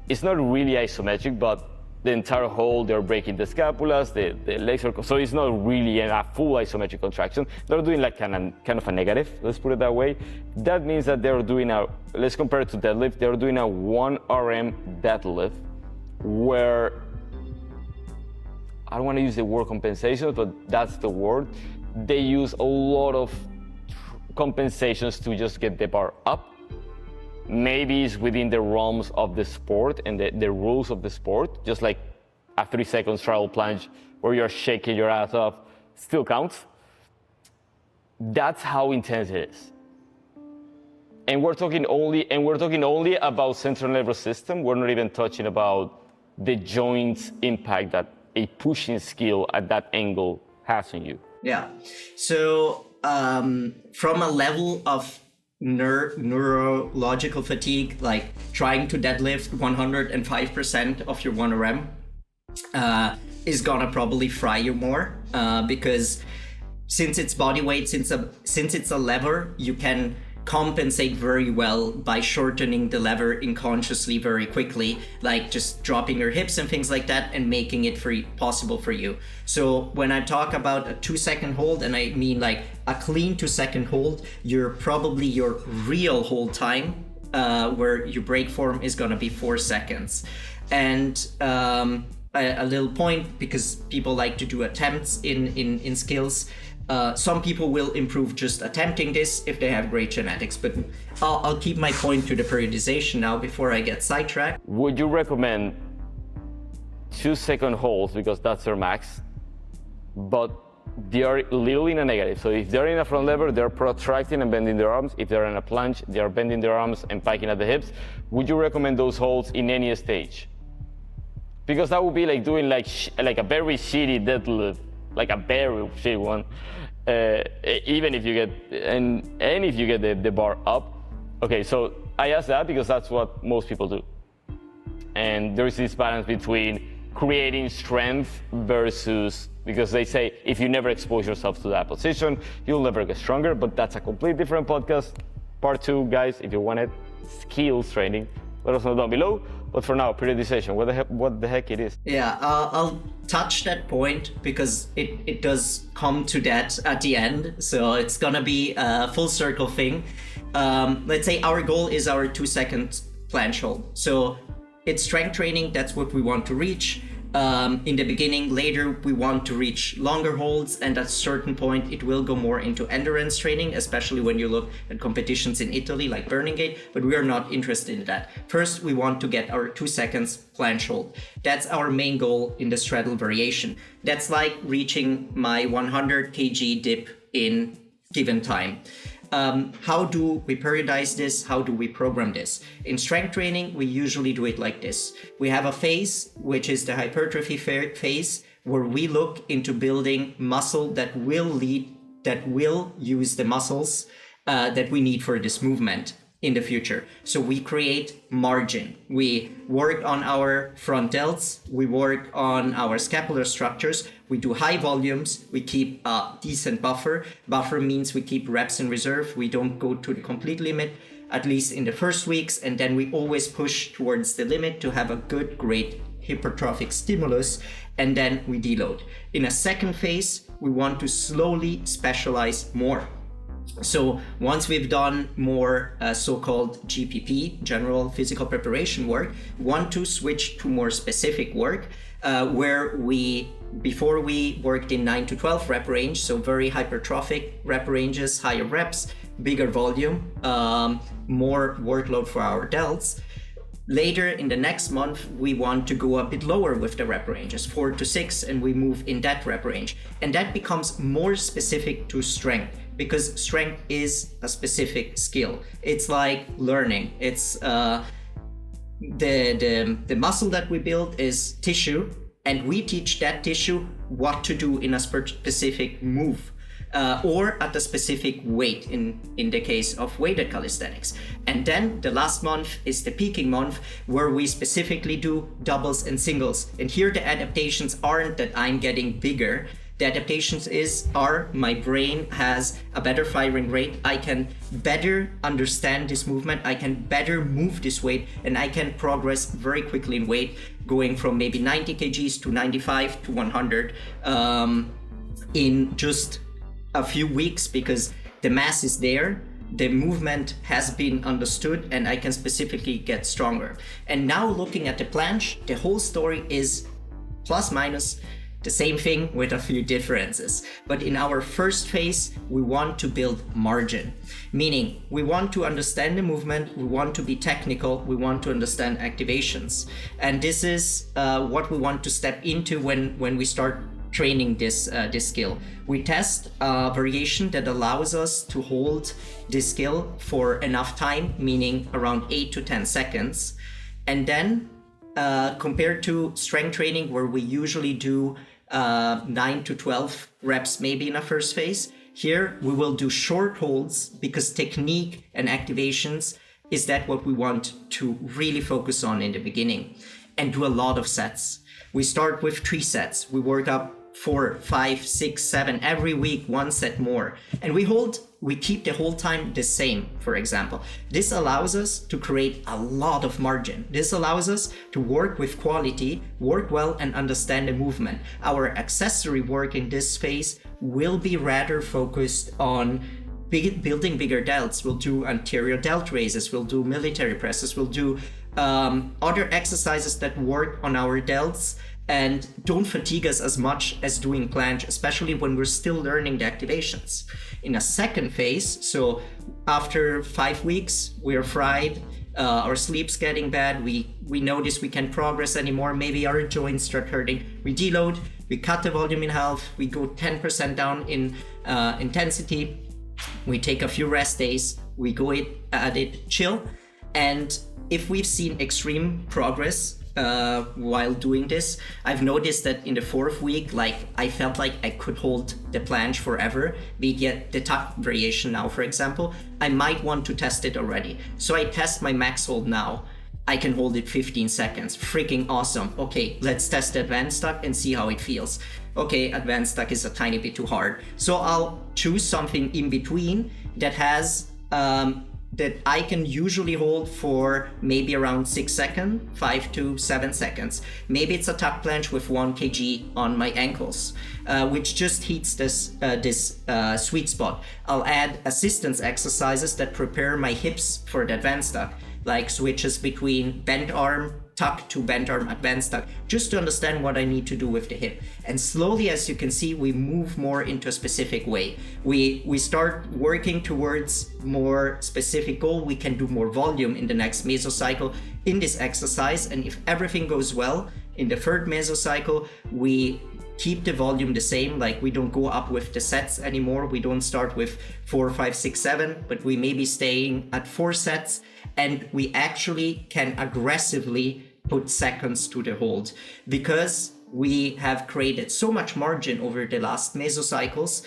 it's not really isometric, but the entire hold, they're breaking the scapulas, the legs are, so it's not really a full isometric contraction. They're doing like kind of a negative, let's put it that way. That means that they're doing let's compare it to deadlift, they're doing a 1 RM deadlift, where, I don't want to use the word compensation, but that's the word. They use a lot of compensations to just get the bar up. Maybe it's within the realms of the sport and the rules of the sport, just like a 3-second straddle planche where you're shaking your ass off still counts. That's how intense it is. And we're talking only about central nervous system. We're not even touching about the joints impact that a pushing skill at that angle has on you. Yeah. So from a level of neurological fatigue, like trying to deadlift 105% of your 1 RM is gonna probably fry you more because since it's body weight, since it's a lever, you can compensate very well by shortening the lever unconsciously very quickly, like just dropping your hips and things like that and making it possible for you. So when I talk about a 2-second hold, and I mean like a clean 2-second hold, your real hold time where your break form is gonna be 4 seconds. And a little point, because people like to do attempts in skills. Some people will improve just attempting this if they have great genetics, but I'll keep my point to the periodization now before I get sidetracked. Would you recommend 2-second holds, because that's their max, but they are literally in a negative? So if they're in a front lever, they're protracting and bending their arms. If they're in a planche, they are bending their arms and piking at the hips. Would you recommend those holds in any stage? Because that would be like doing like a very shitty deadlift, like a very shitty one. Even if you get and if you get the bar up. Okay, so I ask that because that's what most people do. And there's this balance between creating strength versus, because they say if you never expose yourself to that position, you'll never get stronger, but that's a completely different podcast. Part 2, guys, if you want it, skills training, let us know down below. But for now, periodization, what the heck it is? Yeah, I'll touch that point because it does come to that at the end. So it's gonna be a full circle thing. Let's say our goal is our 2-second planche hold. So it's strength training, that's what we want to reach. In the beginning, later we want to reach longer holds, and at a certain point it will go more into endurance training, especially when you look at competitions in Italy like Burning Gate, but we are not interested in that. First, we want to get our 2 seconds planche hold. That's our main goal in the straddle variation. That's like reaching my 100 kg dip in given time. How do we periodize this? How do we program this? In strength training, we usually do it like this. We have a phase, which is the hypertrophy phase, where we look into building muscle that will use the muscles that we need for this movement in the future. So we create margin. We work on our front delts, we work on our scapular structures, we do high volumes, we keep a decent buffer. Buffer means we keep reps in reserve, we don't go to the complete limit, at least in the first weeks, and then we always push towards the limit to have a good, great hypertrophic stimulus, and then we deload. In a second phase, we want to slowly specialize more. So once we've done more so-called GPP, general physical preparation work, we want to switch to more specific work where before we worked in 9 to 12 rep range, so very hypertrophic rep ranges, higher reps, bigger volume, more workload for our delts. Later in the next month, we want to go a bit lower with the rep ranges, 4 to 6, and we move in that rep range. And that becomes more specific to strength, because strength is a specific skill. It's like learning. It's the muscle that we build is tissue, and we teach that tissue what to do in a specific move. Or at a specific weight in the case of weighted calisthenics. And then the last month is the peaking month, where we specifically do doubles and singles. And here the adaptations aren't that I'm getting bigger, The adaptations are my brain has a better firing rate. I can better understand this movement. I can better move this weight, and I can progress very quickly in weight, going from maybe 90 kgs to 95 to 100 in just a few weeks, because the mass is there. The movement has been understood, and I can specifically get stronger. And now looking at the planche, the whole story is plus minus the same thing with a few differences. But in our first phase, we want to build margin, meaning we want to understand the movement, we want to be technical, we want to understand activations. And this is what we want to step into when we start training this skill. We test a variation that allows us to hold this skill for enough time, meaning around 8 to 10 seconds. And then compared to strength training, where we usually do 9 to 12 reps maybe in a first phase, here we will do short holds, because technique and activations is that what we want to really focus on in the beginning, and do a lot of sets. We start with 3 sets. We work up 4, 5, 6, 7 every week, 1 set more, and we keep the whole time the same, for example. This allows us to create a lot of margin. This allows us to work with quality, work well, and understand the movement. Our accessory work in this phase will be rather focused on building bigger delts. We'll do anterior delt raises, we'll do military presses, we'll do other exercises that work on our delts and don't fatigue us as much as doing planche, especially when we're still learning the activations. In a second phase, so after 5 weeks, we're fried, our sleep's getting bad, we notice we can't progress anymore, maybe our joints start hurting, we deload, we cut the volume in half, we go 10% down in intensity, we take a few rest days, we go at it chill, and if we've seen extreme progress while doing this, I've noticed that in the 4th week, I felt like I could hold the planche forever. We get the tuck variation now, for example. I might want to test it already. So I test my max hold now. I can hold it 15 seconds. Freaking awesome. Okay, let's test the advanced tuck and see how it feels. Okay, advanced tuck is a tiny bit too hard. So I'll choose something in between that has that I can usually hold for maybe around 6 seconds, 5 to 7 seconds. Maybe it's a tuck planche with 1 kg on my ankles, which just hits this sweet spot. I'll add assistance exercises that prepare my hips for the advanced tuck, like switches between bent arm tuck to bent arm advanced tuck, just to understand what I need to do with the hip. And slowly, as you can see, we move more into a specific way. We start working towards more specific goal. We can do more volume in the next mesocycle in this exercise. And if everything goes well, in the 3rd mesocycle, we keep the volume the same, like we don't go up with the sets anymore. We don't start with 4, 5, 6, 7, but we may be staying at 4 sets, and we actually can aggressively put seconds to the hold, because we have created so much margin over the last mesocycles,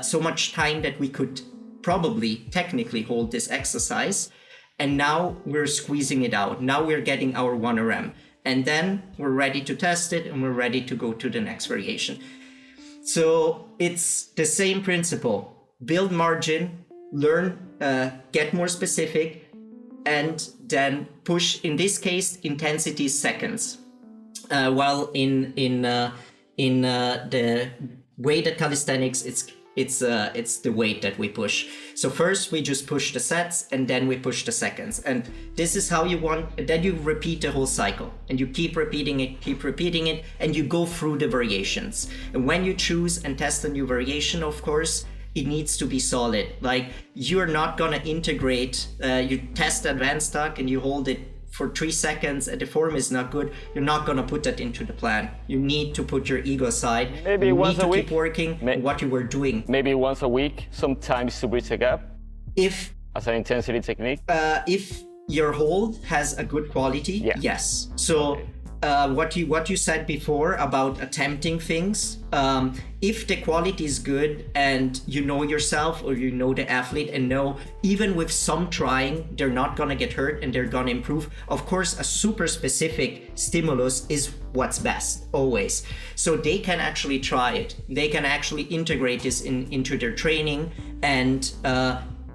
so much time that we could probably technically hold this exercise, and now we're squeezing it out. Now we're getting our 1 RM. And then we're ready to test it, and we're ready to go to the next variation. So it's the same principle. Build margin, learn, get more specific, and then push, in this case, intensity seconds. While in the weight at calisthenics, it's the weight that we push. So first we just push the sets, and then we push the seconds. And this is how you want, then you repeat the whole cycle, and you keep repeating it, and you go through the variations. And when you choose and test a new variation, of course, it needs to be solid. Like, you're not gonna integrate, you test advanced tuck and you hold it for 3 seconds and the form is not good, you're not gonna put that into the plan. You need to put your ego aside. Maybe you once need a to week. keep working what you were doing. Maybe once a week, sometimes to bridge the gap If as an intensity technique. if your hold has a good quality, Yeah. yes. So what you said before about attempting things. If the quality is good and you know yourself or you know the athlete and know even with some trying, they're not gonna get hurt and they're gonna improve. Of course, a super specific stimulus is what's best always. So they can actually try it. They can actually integrate this into their training, and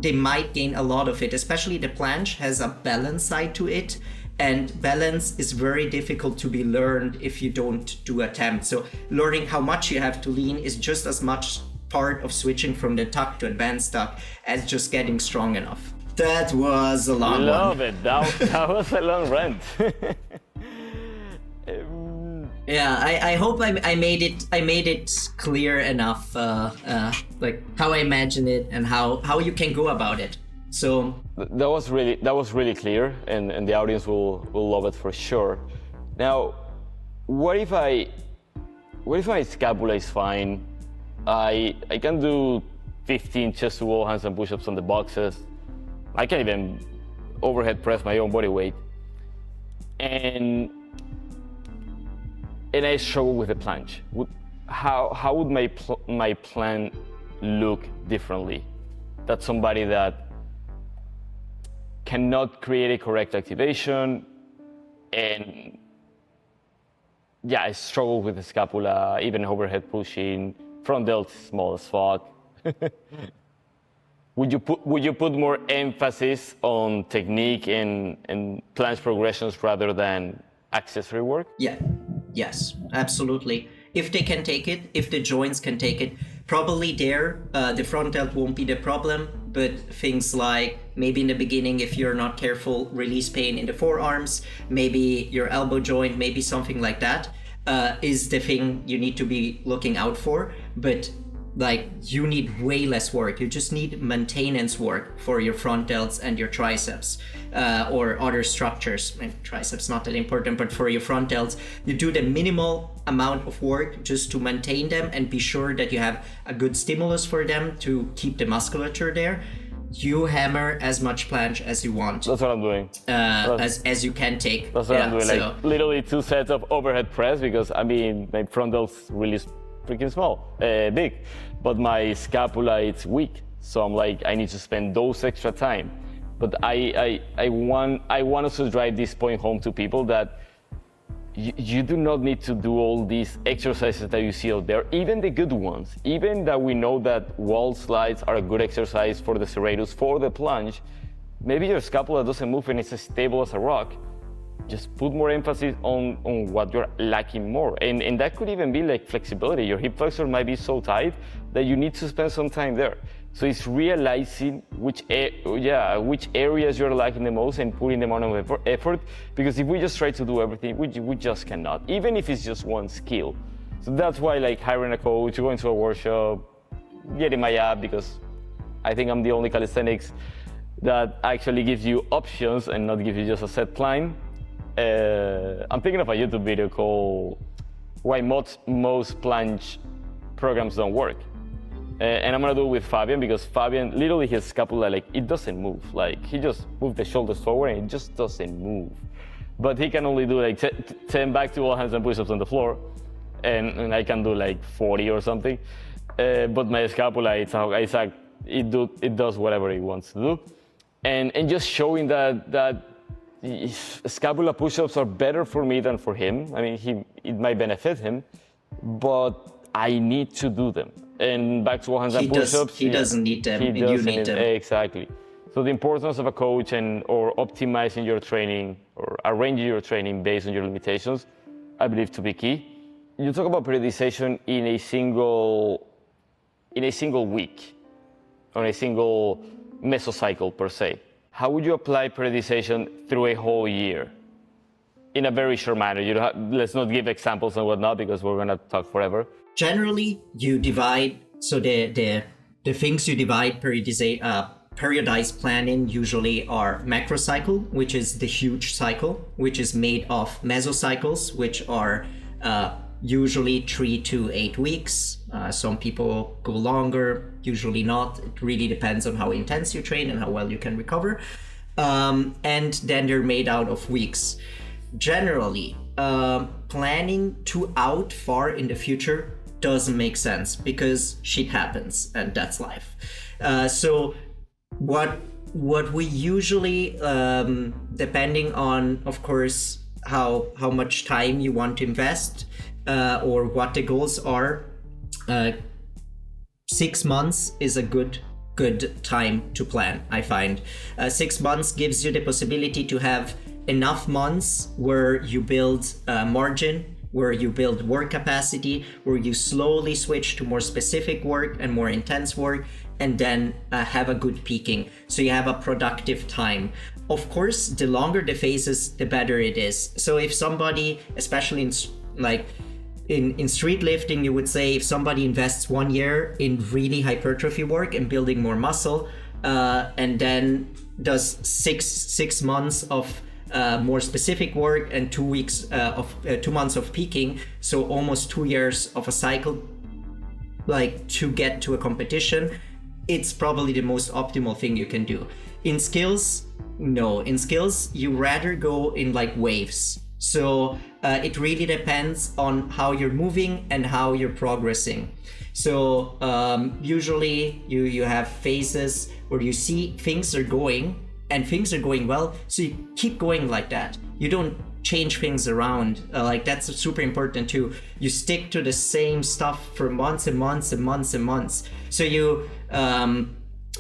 they might gain a lot of it. Especially the planche has a balance side to it. And balance is very difficult to be learned if you don't do attempts. So learning how much you have to lean is just as much part of switching from the tuck to advanced tuck as just getting strong enough. That was a long one. Love it. That was a long rant. Yeah, I hope I made it clear enough, like how I imagine it and how you can go about it. So that was really clear, and the audience will love it for sure. Now, what if my scapula is fine? I can do 15 chest to wall handstand push-ups on the boxes. I can even overhead press my own body weight, and I struggle with the planche. How would my plan look differently? That's somebody that cannot create a correct activation, and yeah, I struggle with the scapula, even overhead pushing, front delt small as fuck. Would you put more emphasis on technique and planche progressions rather than accessory work? Yeah, yes, absolutely. If they can take it, if the joints can take it, probably the front delt won't be the problem, but things like maybe in the beginning, if you're not careful, release pain in the forearms, maybe your elbow joint, maybe something like that, is the thing you need to be looking out for. But like, you need way less work. You just need maintenance work for your front delts and your triceps, or other structures. And triceps not that important, but for your front delts, you do the minimal amount of work just to maintain them and be sure that you have a good stimulus for them to keep the musculature there. You hammer as much planche as you want. That's what I'm doing. As you can take. That's what I'm doing. Like literally 2 sets of overhead press, because I mean my front delt's really freaking small, big, but my scapula it's weak. So I'm like, I need to spend those extra time. But I want us to drive this point home to people that you do not need to do all these exercises that you see out there, even the good ones, even that we know that wall slides are a good exercise for the serratus, for the planche. Maybe your scapula doesn't move and it's as stable as a rock. Just put more emphasis on what you're lacking more. And that could even be like flexibility. Your hip flexor might be so tight that you need to spend some time there. So it's realizing which areas you're lacking the most and putting them on effort. Because if we just try to do everything, we just cannot, even if it's just one skill. So that's why like hiring a coach, going to a workshop, getting my app, because I think I'm the only calisthenics that actually gives you options and not give you just a set plan. I'm thinking of a YouTube video called Why Most Planche Programs Don't Work. And I'm gonna do it with Fabian, because Fabian, literally his scapula, like it doesn't move. Like he just moved the shoulders forward and it just doesn't move. But he can only do like 10 back to all handstand push-ups on the floor. And I can do like 40 or something. But my scapula, it does whatever it wants to do. And just showing that scapula push-ups are better for me than for him. I mean, it might benefit him, but I need to do them. And back to handstand push-ups. He doesn't need them, and you need them. Exactly. So the importance of a coach or optimizing your training or arranging your training based on your limitations, I believe to be key. You talk about periodization in a single week, or a single mesocycle per se. How would you apply periodization through a whole year? In a very short manner. Let's not give examples and whatnot, because we're gonna talk forever. Generally, you divide, so the things you divide periodized planning usually are macrocycle, which is the huge cycle, which is made of mesocycles, which are usually 3 to 8 weeks. Some people go longer, usually not. It really depends on how intense you train and how well you can recover. And then they're made out of weeks. generally, planning too out far in the future doesn't make sense because shit happens and that's life. So what we usually, depending on, of course, how much time you want to invest, or what the goals are, 6 months is a good time to plan, I find. 6 months gives you the possibility to have enough months where you build margin, where you build work capacity, where you slowly switch to more specific work and more intense work, and then have a good peaking. So you have a productive time. Of course, the longer the phases, the better it is. So if somebody, especially in street lifting, you would say if somebody invests 1 year in really hypertrophy work and building more muscle, and then does six months of more specific work and 2 weeks of 2 months of peaking, so almost 2 years of a cycle, like to get to a competition, it's probably the most optimal thing you can do. In skills, no. In skills, you rather go in like waves. So it really depends on how you're moving and how you're progressing. So usually you have phases where you see things are going and things are going well, so you keep going like that. You don't change things around. Like that's super important too. You stick to the same stuff for months and months and months and months. So you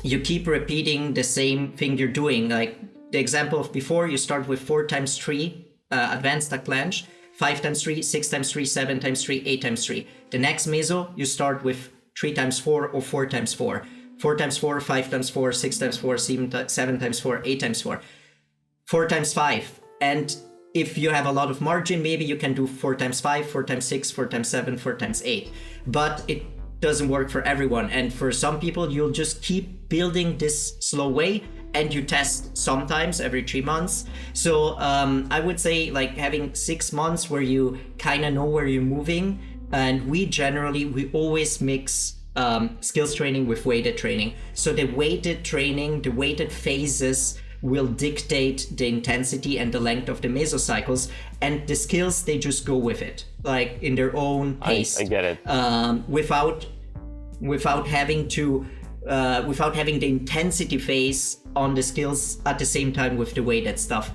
keep repeating the same thing you're doing. Like the example of before, you start with 4x3 advanced tuck planche, 5x3, 6x3, 7x3, 8x3. The next meso, you start with 3x4 or 4x4. 4x4, 5x4, 6x4, 7x4, 8x4, 4x5. And if you have a lot of margin, maybe you can do 4x5, 4x6, 4x7, 4x8. But it doesn't work for everyone. And for some people, you'll just keep building this slow way and you test sometimes every 3 months. So I would say like having 6 months where you kind of know where you're moving. And we always mix skills training with weighted training. So the weighted training, the weighted phases will dictate the intensity and the length of the mesocycles, and the skills, they just go with it, like in their own pace. I get it. Without having the intensity phase on the skills at the same time with the weighted stuff.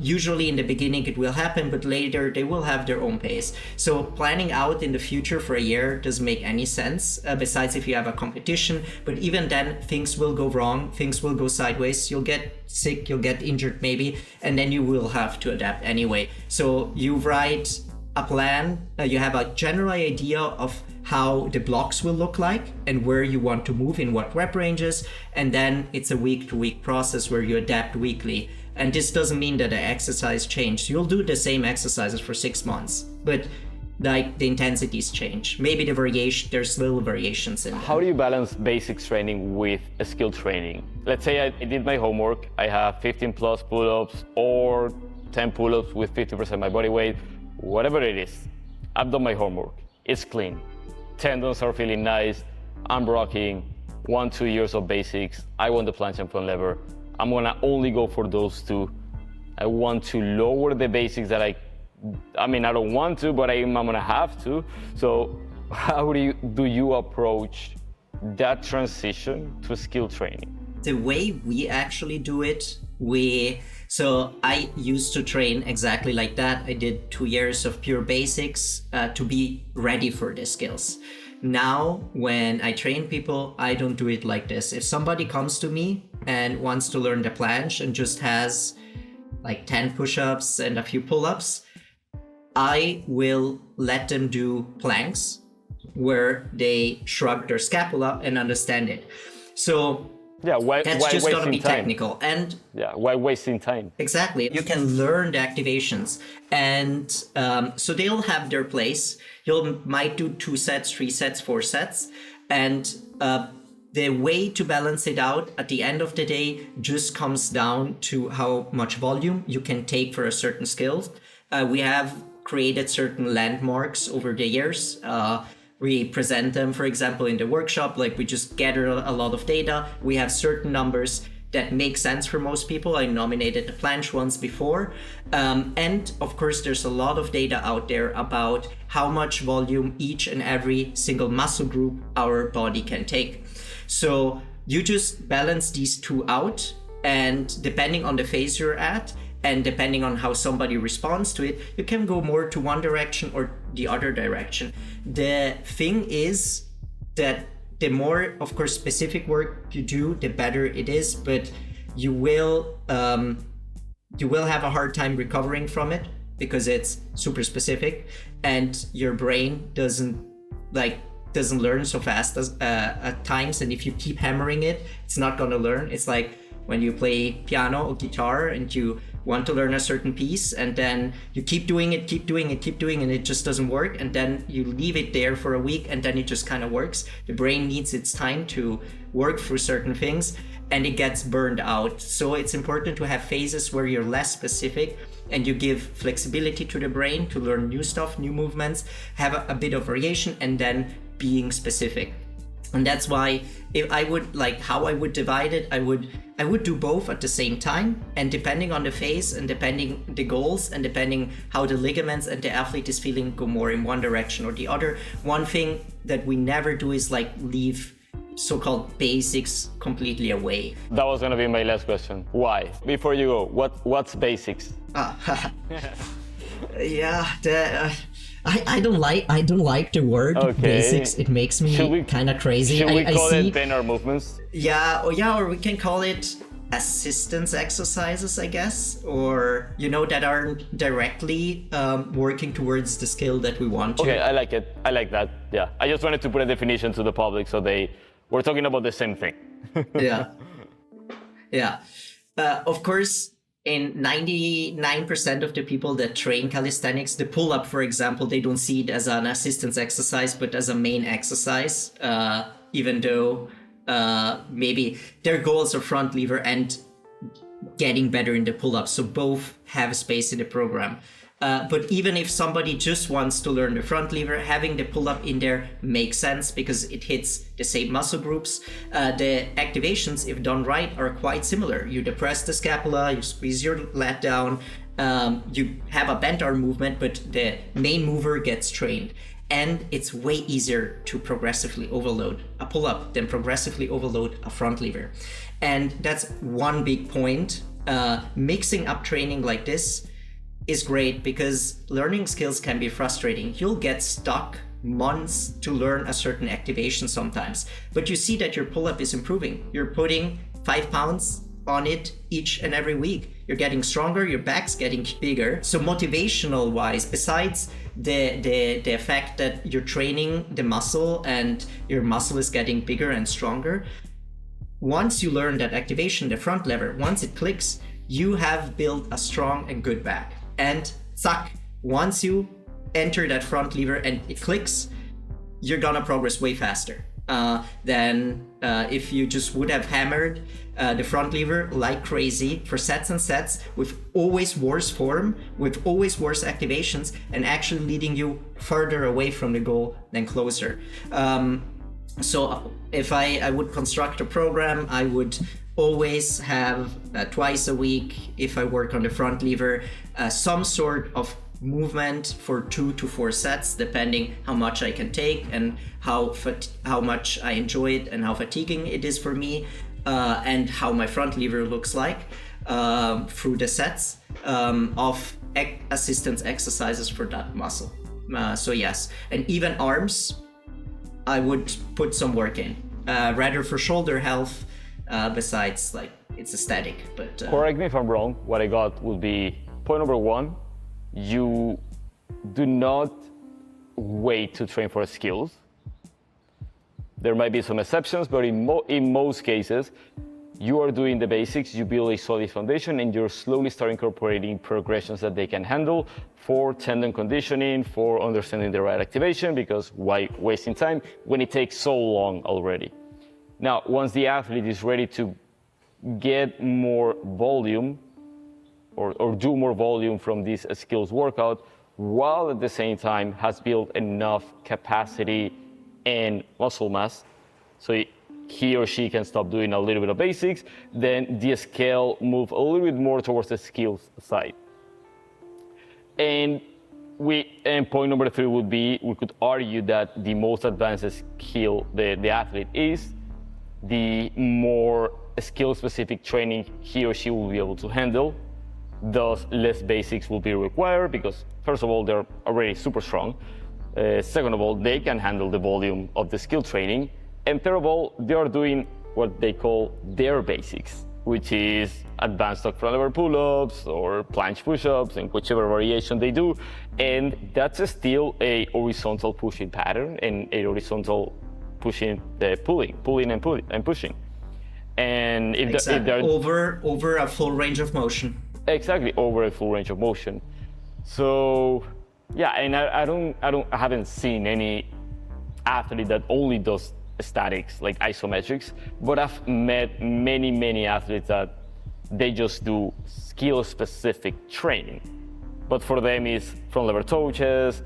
Usually in the beginning it will happen, but later they will have their own pace. So planning out in the future for a year doesn't make any sense, besides if you have a competition. But even then, things will go wrong, things will go sideways, you'll get sick, you'll get injured maybe, and then you will have to adapt anyway. So you write a plan, you have a general idea of how the blocks will look like and where you want to move in what rep ranges, and then it's a week-to-week process where you adapt weekly. And this doesn't mean that the exercise changed. You'll do the same exercises for 6 months, but like the intensities change. Maybe there's little variations in them. How do you balance basics training with a skill training? Let's say I did my homework, I have 15 plus pull-ups or 10 pull-ups with 50% of my body weight, whatever it is. I've done my homework, it's clean. Tendons are feeling nice, I'm rocking 1-2 years of basics, I want the planche and front lever. I'm gonna only go for those two. I want to lower the basics that I don't want to, but I'm gonna have to. So how do you approach that transition to skill training? The way we actually do it, so I used to train exactly like that. I did 2 years of pure basics to be ready for the skills. Now, when I train people, I don't do it like this. If somebody comes to me and wants to learn the planche and just has like 10 push-ups and a few pull-ups, I will let them do planks where they shrug their scapula and understand it. So that's just gonna be technical. And why wasting time? Exactly. You can learn the activations, and so they'll have their place. You might do 2 sets, 3 sets, 4 sets, and the way to balance it out at the end of the day just comes down to how much volume you can take for a certain skill. We have created certain landmarks over the years. We present them, for example, in the workshop, like we just gather a lot of data. We have certain numbers. that makes sense for most people. I nominated the planche once before. And of course, there's a lot of data out there about how much volume each and every single muscle group our body can take. So you just balance these two out, and depending on the phase you're at, and depending on how somebody responds to it, you can go more to one direction or the other direction. The thing is that the more, of course, specific work you do, the better it is, but you will have a hard time recovering from it because it's super specific, and your brain doesn't learn so fast at times. And if you keep hammering it, it's not gonna learn. It's like when you play piano or guitar and you want to learn a certain piece, and then you keep doing it, and it just doesn't work, and then you leave it there for a week, and then it just kind of works. The brain needs its time to work through certain things, and it gets burned out. So it's important to have phases where you're less specific and you give flexibility to the brain to learn new stuff, new movements, have a bit of variation, and then being specific. And that's why if I would how I would divide it, I would do both at the same time, and depending on the phase and depending the goals and depending how the ligaments and the athlete is feeling, go more in one direction or the other. One thing that we never do is leave so-called basics completely away. That was gonna be my last question. Why? Before you go, what's basics? Yeah, I don't like the word basics. It makes me kind of crazy. Should we call it Benner movements? Yeah, or we can call it assistance exercises, I guess, or that aren't directly working towards the skill that we want to. Okay, I like it. I like that. Yeah, I just wanted to put a definition to the public so we're talking about the same thing. Yeah. Of course, in 99% of the people that train calisthenics, the pull-up, for example, they don't see it as an assistance exercise, but as a main exercise, even though maybe their goals are front lever and getting better in the pull-up. So both have space in the program. But even if somebody just wants to learn the front lever, having the pull-up in there makes sense because it hits the same muscle groups. The activations, if done right, are quite similar. You depress the scapula, you squeeze your lat down, you have a bent arm movement, but the main mover gets trained. And it's way easier to progressively overload a pull-up than progressively overload a front lever. And that's one big point. Mixing up training like this is great because learning skills can be frustrating. You'll get stuck months to learn a certain activation sometimes, but you see that your pull-up is improving. You're putting 5 pounds on it each and every week. You're getting stronger, your back's getting bigger. So motivational wise, besides the fact that you're training the muscle and your muscle is getting bigger and stronger, once you learn that activation, the front lever, once it clicks, you have built a strong and good back. And zack, once you enter that front lever and it clicks, you're gonna progress way faster than if you just would have hammered the front lever like crazy for sets and sets with always worse form, with always worse activations, and actually leading you further away from the goal than closer. So if I would construct a program, I would always have twice a week, if I work on the front lever, some sort of movement for 2 to 4 sets, depending how much I can take and how much I enjoy it and how fatiguing it is for me, and how my front lever looks like through the sets of assistance exercises for that muscle. So yes, and even arms, I would put some work in, rather for shoulder health, besides it's aesthetic. But correct me if I'm wrong. What I got would be point number 1: you do not wait to train for skills. There might be some exceptions, but in most cases, you are doing the basics, you build a solid foundation, and you're slowly start incorporating progressions that they can handle for tendon conditioning, for understanding the right activation, because why wasting time when it takes so long already? Now, once the athlete is ready to get more volume or do more volume from this skills workout, while at the same time has built enough capacity and muscle mass, so he or she can stop doing a little bit of basics, then the scale move a little bit more towards the skills side. And point number 3 would be, we could argue that the most advanced skill the athlete is, the more skill-specific training he or she will be able to handle. Thus, less basics will be required because, first of all, they're already super strong. Second of all, they can handle the volume of the skill training. And third of all, they are doing what they call their basics, which is advanced stock front lever pull-ups or planche push-ups and whichever variation they do. And that's still a horizontal pushing pattern and a horizontal pushing, pulling and pushing. And if they're over a full range of motion. Exactly, over a full range of motion. So yeah, and I haven't seen any athlete that only does statics like isometrics, but I've met many athletes that they just do skill specific training. But for them is front lever touches,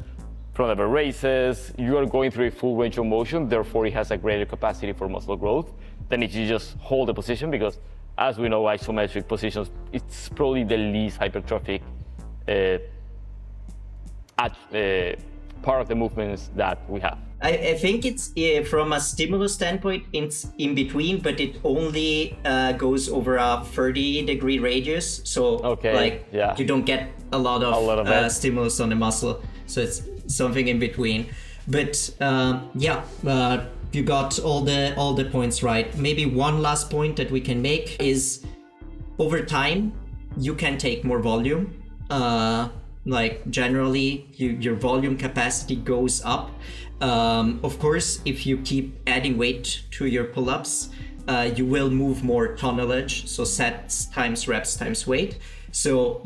front lever raises. You are going through a full range of motion, therefore it has a greater capacity for muscle growth than if you just hold the position, because as we know, isometric positions, it's probably the least hypertrophic part of the movements that we have. I think it's from a stimulus standpoint, it's in between, but it only goes over a 30-degree radius. So you don't get a lot of stimulus on the muscle. So it's something in between. But you got all the points right. Maybe one last point that we can make is, over time, you can take more volume. Like generally, your volume capacity goes up. Of course, if you keep adding weight to your pull-ups, you will move more tonnage, so sets times reps times weight. So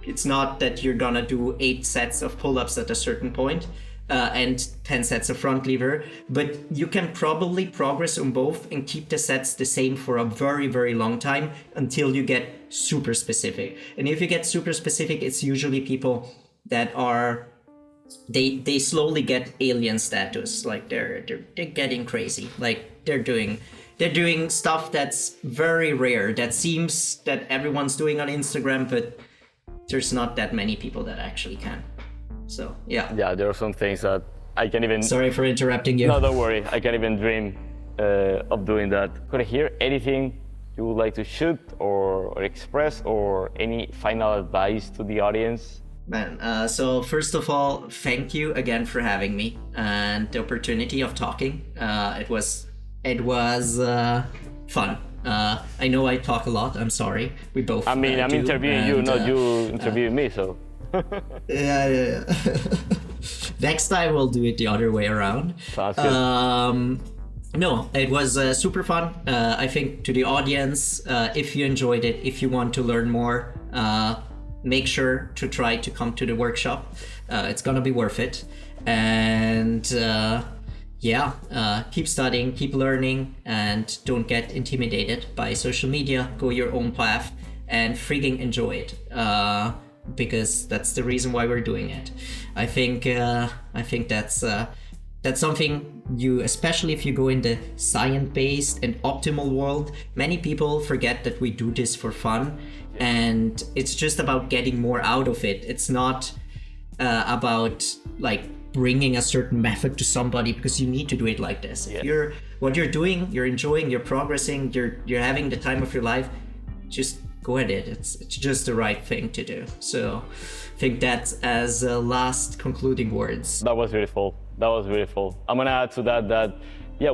it's not that you're gonna do 8 sets of pull-ups at a certain point and 10 sets of front lever, but you can probably progress on both and keep the sets the same for a very, very long time until you get super specific. And if you get super specific, it's usually people that are they slowly get alien status, like they're getting crazy, like they're doing stuff that's very rare, that seems that everyone's doing on Instagram, but there's not that many people that actually can. So yeah, there are some things that I can't even. Sorry for interrupting you. No, don't worry, I can't even dream of doing that. Could I hear anything you would like to shoot or express, or any final advice to the audience? Man, so first of all, thank you again for having me and the opportunity of talking. It was fun. I know I talk a lot. I'm sorry. We both. I'm interviewing you, not you interviewing me. So. Yeah. Next time we'll do it the other way around. Sounds good. No, it was super fun. I think to the audience, if you enjoyed it, if you want to learn more, make sure to try to come to the workshop. It's gonna be worth it. And keep studying, keep learning, and don't get intimidated by social media. Go your own path and frigging enjoy it. Because that's the reason why we're doing it. I think that's something you, especially if you go in the science-based and optimal world, many people forget that we do this for fun, and it's just about getting more out of it. It's not about like bringing a certain method to somebody because you need to do it like this. Yeah. If what you're doing, you're enjoying, you're progressing, you're having the time of your life, just go at it. It's just the right thing to do. So I think that's as last concluding words. That was beautiful. I'm gonna add to that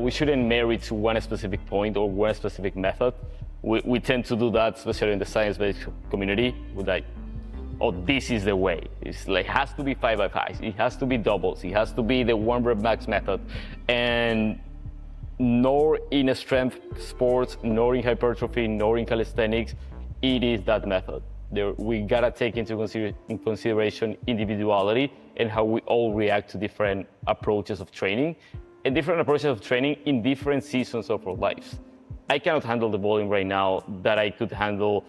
we shouldn't marry to one specific point or one specific method. We tend to do that, especially in the science-based community, with like, oh, this is the way. It's like, it has to be 5x5s, it has to be doubles, it has to be the 1 rep max method. And nor in strength sports, nor in hypertrophy, nor in calisthenics, it is that method. We gotta take into consideration individuality and how we all react to different approaches of training, and different approaches of training in different seasons of our lives. I cannot handle the volume right now that I could handle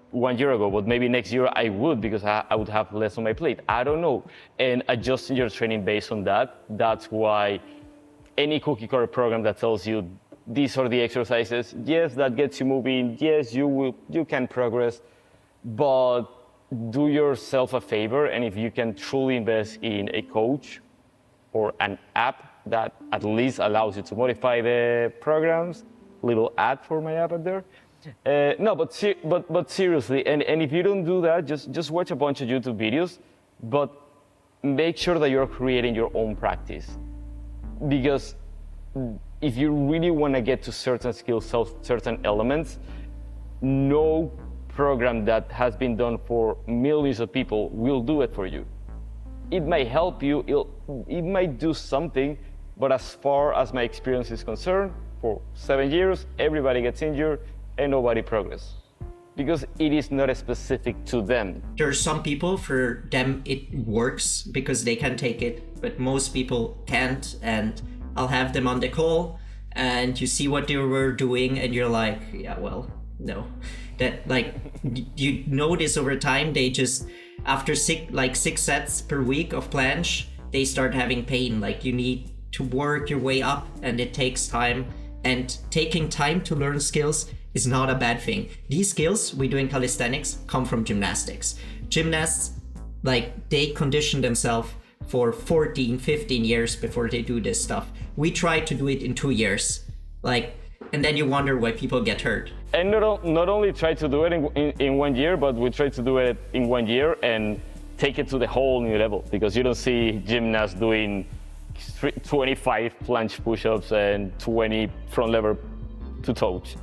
1 year ago, but maybe next year I would, because I would have less on my plate. I don't know. And adjusting your training based on that. That's why any cookie cutter program that tells you these are the exercises. Yes, that gets you moving. Yes, you can progress, but do yourself a favor, and if you can truly invest in a coach or an app that at least allows you to modify the programs, little ad for my app up there. No, but seriously, and if you don't do that, just watch a bunch of YouTube videos, but make sure that you're creating your own practice. Because if you really want to get to certain skills, certain elements, no program that has been done for millions of people will do it for you. It might help you, it might do something, but as far as my experience is concerned, for 7 years, everybody gets injured and nobody progresses. Because it is not specific to them. There are some people, for them it works because they can take it, but most people can't, and I'll have them on the call and you see what they were doing and you're like, yeah, well, no. That, like, you notice over time, they just, after 6 sets per week of planche, they start having pain. Like, you need to work your way up and it takes time, and taking time to learn skills is not a bad thing. These skills we do in calisthenics come from gymnastics. Gymnasts, like, they condition themselves for 14, 15 years before they do this stuff. We try to do it in 2 years. Like, and then you wonder why people get hurt. And not only try to do it in 1 year, but we try to do it in 1 year and take it to the whole new level, because you don't see gymnasts doing 25 planche push-ups and 20 front lever to touch.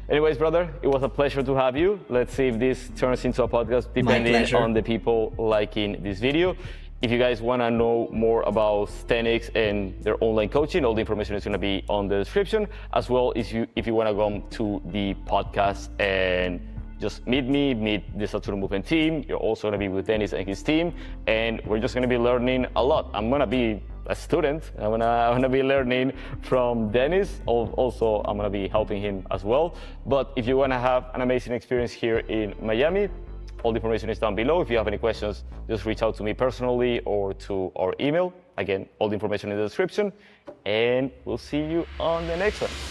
Anyways, brother, it was a pleasure to have you. Let's see if this turns into a podcast, depending on the people liking this video. If you guys want to know more about Sthenics and their online coaching, all the information is going to be on the description, as well as if you want to come to the podcast and just meet me, meet the Saturn Movement team. You're also going to be with Denis and his team, and we're just going to be learning a lot. I'm going to be a student. I'm gonna be learning from Denis. Also, I'm gonna be helping him as well. But if you wanna have an amazing experience here in Miami, all the information is down below. If you have any questions, just reach out to me personally or to our email. Again, all the information in the description. And we'll see you on the next one.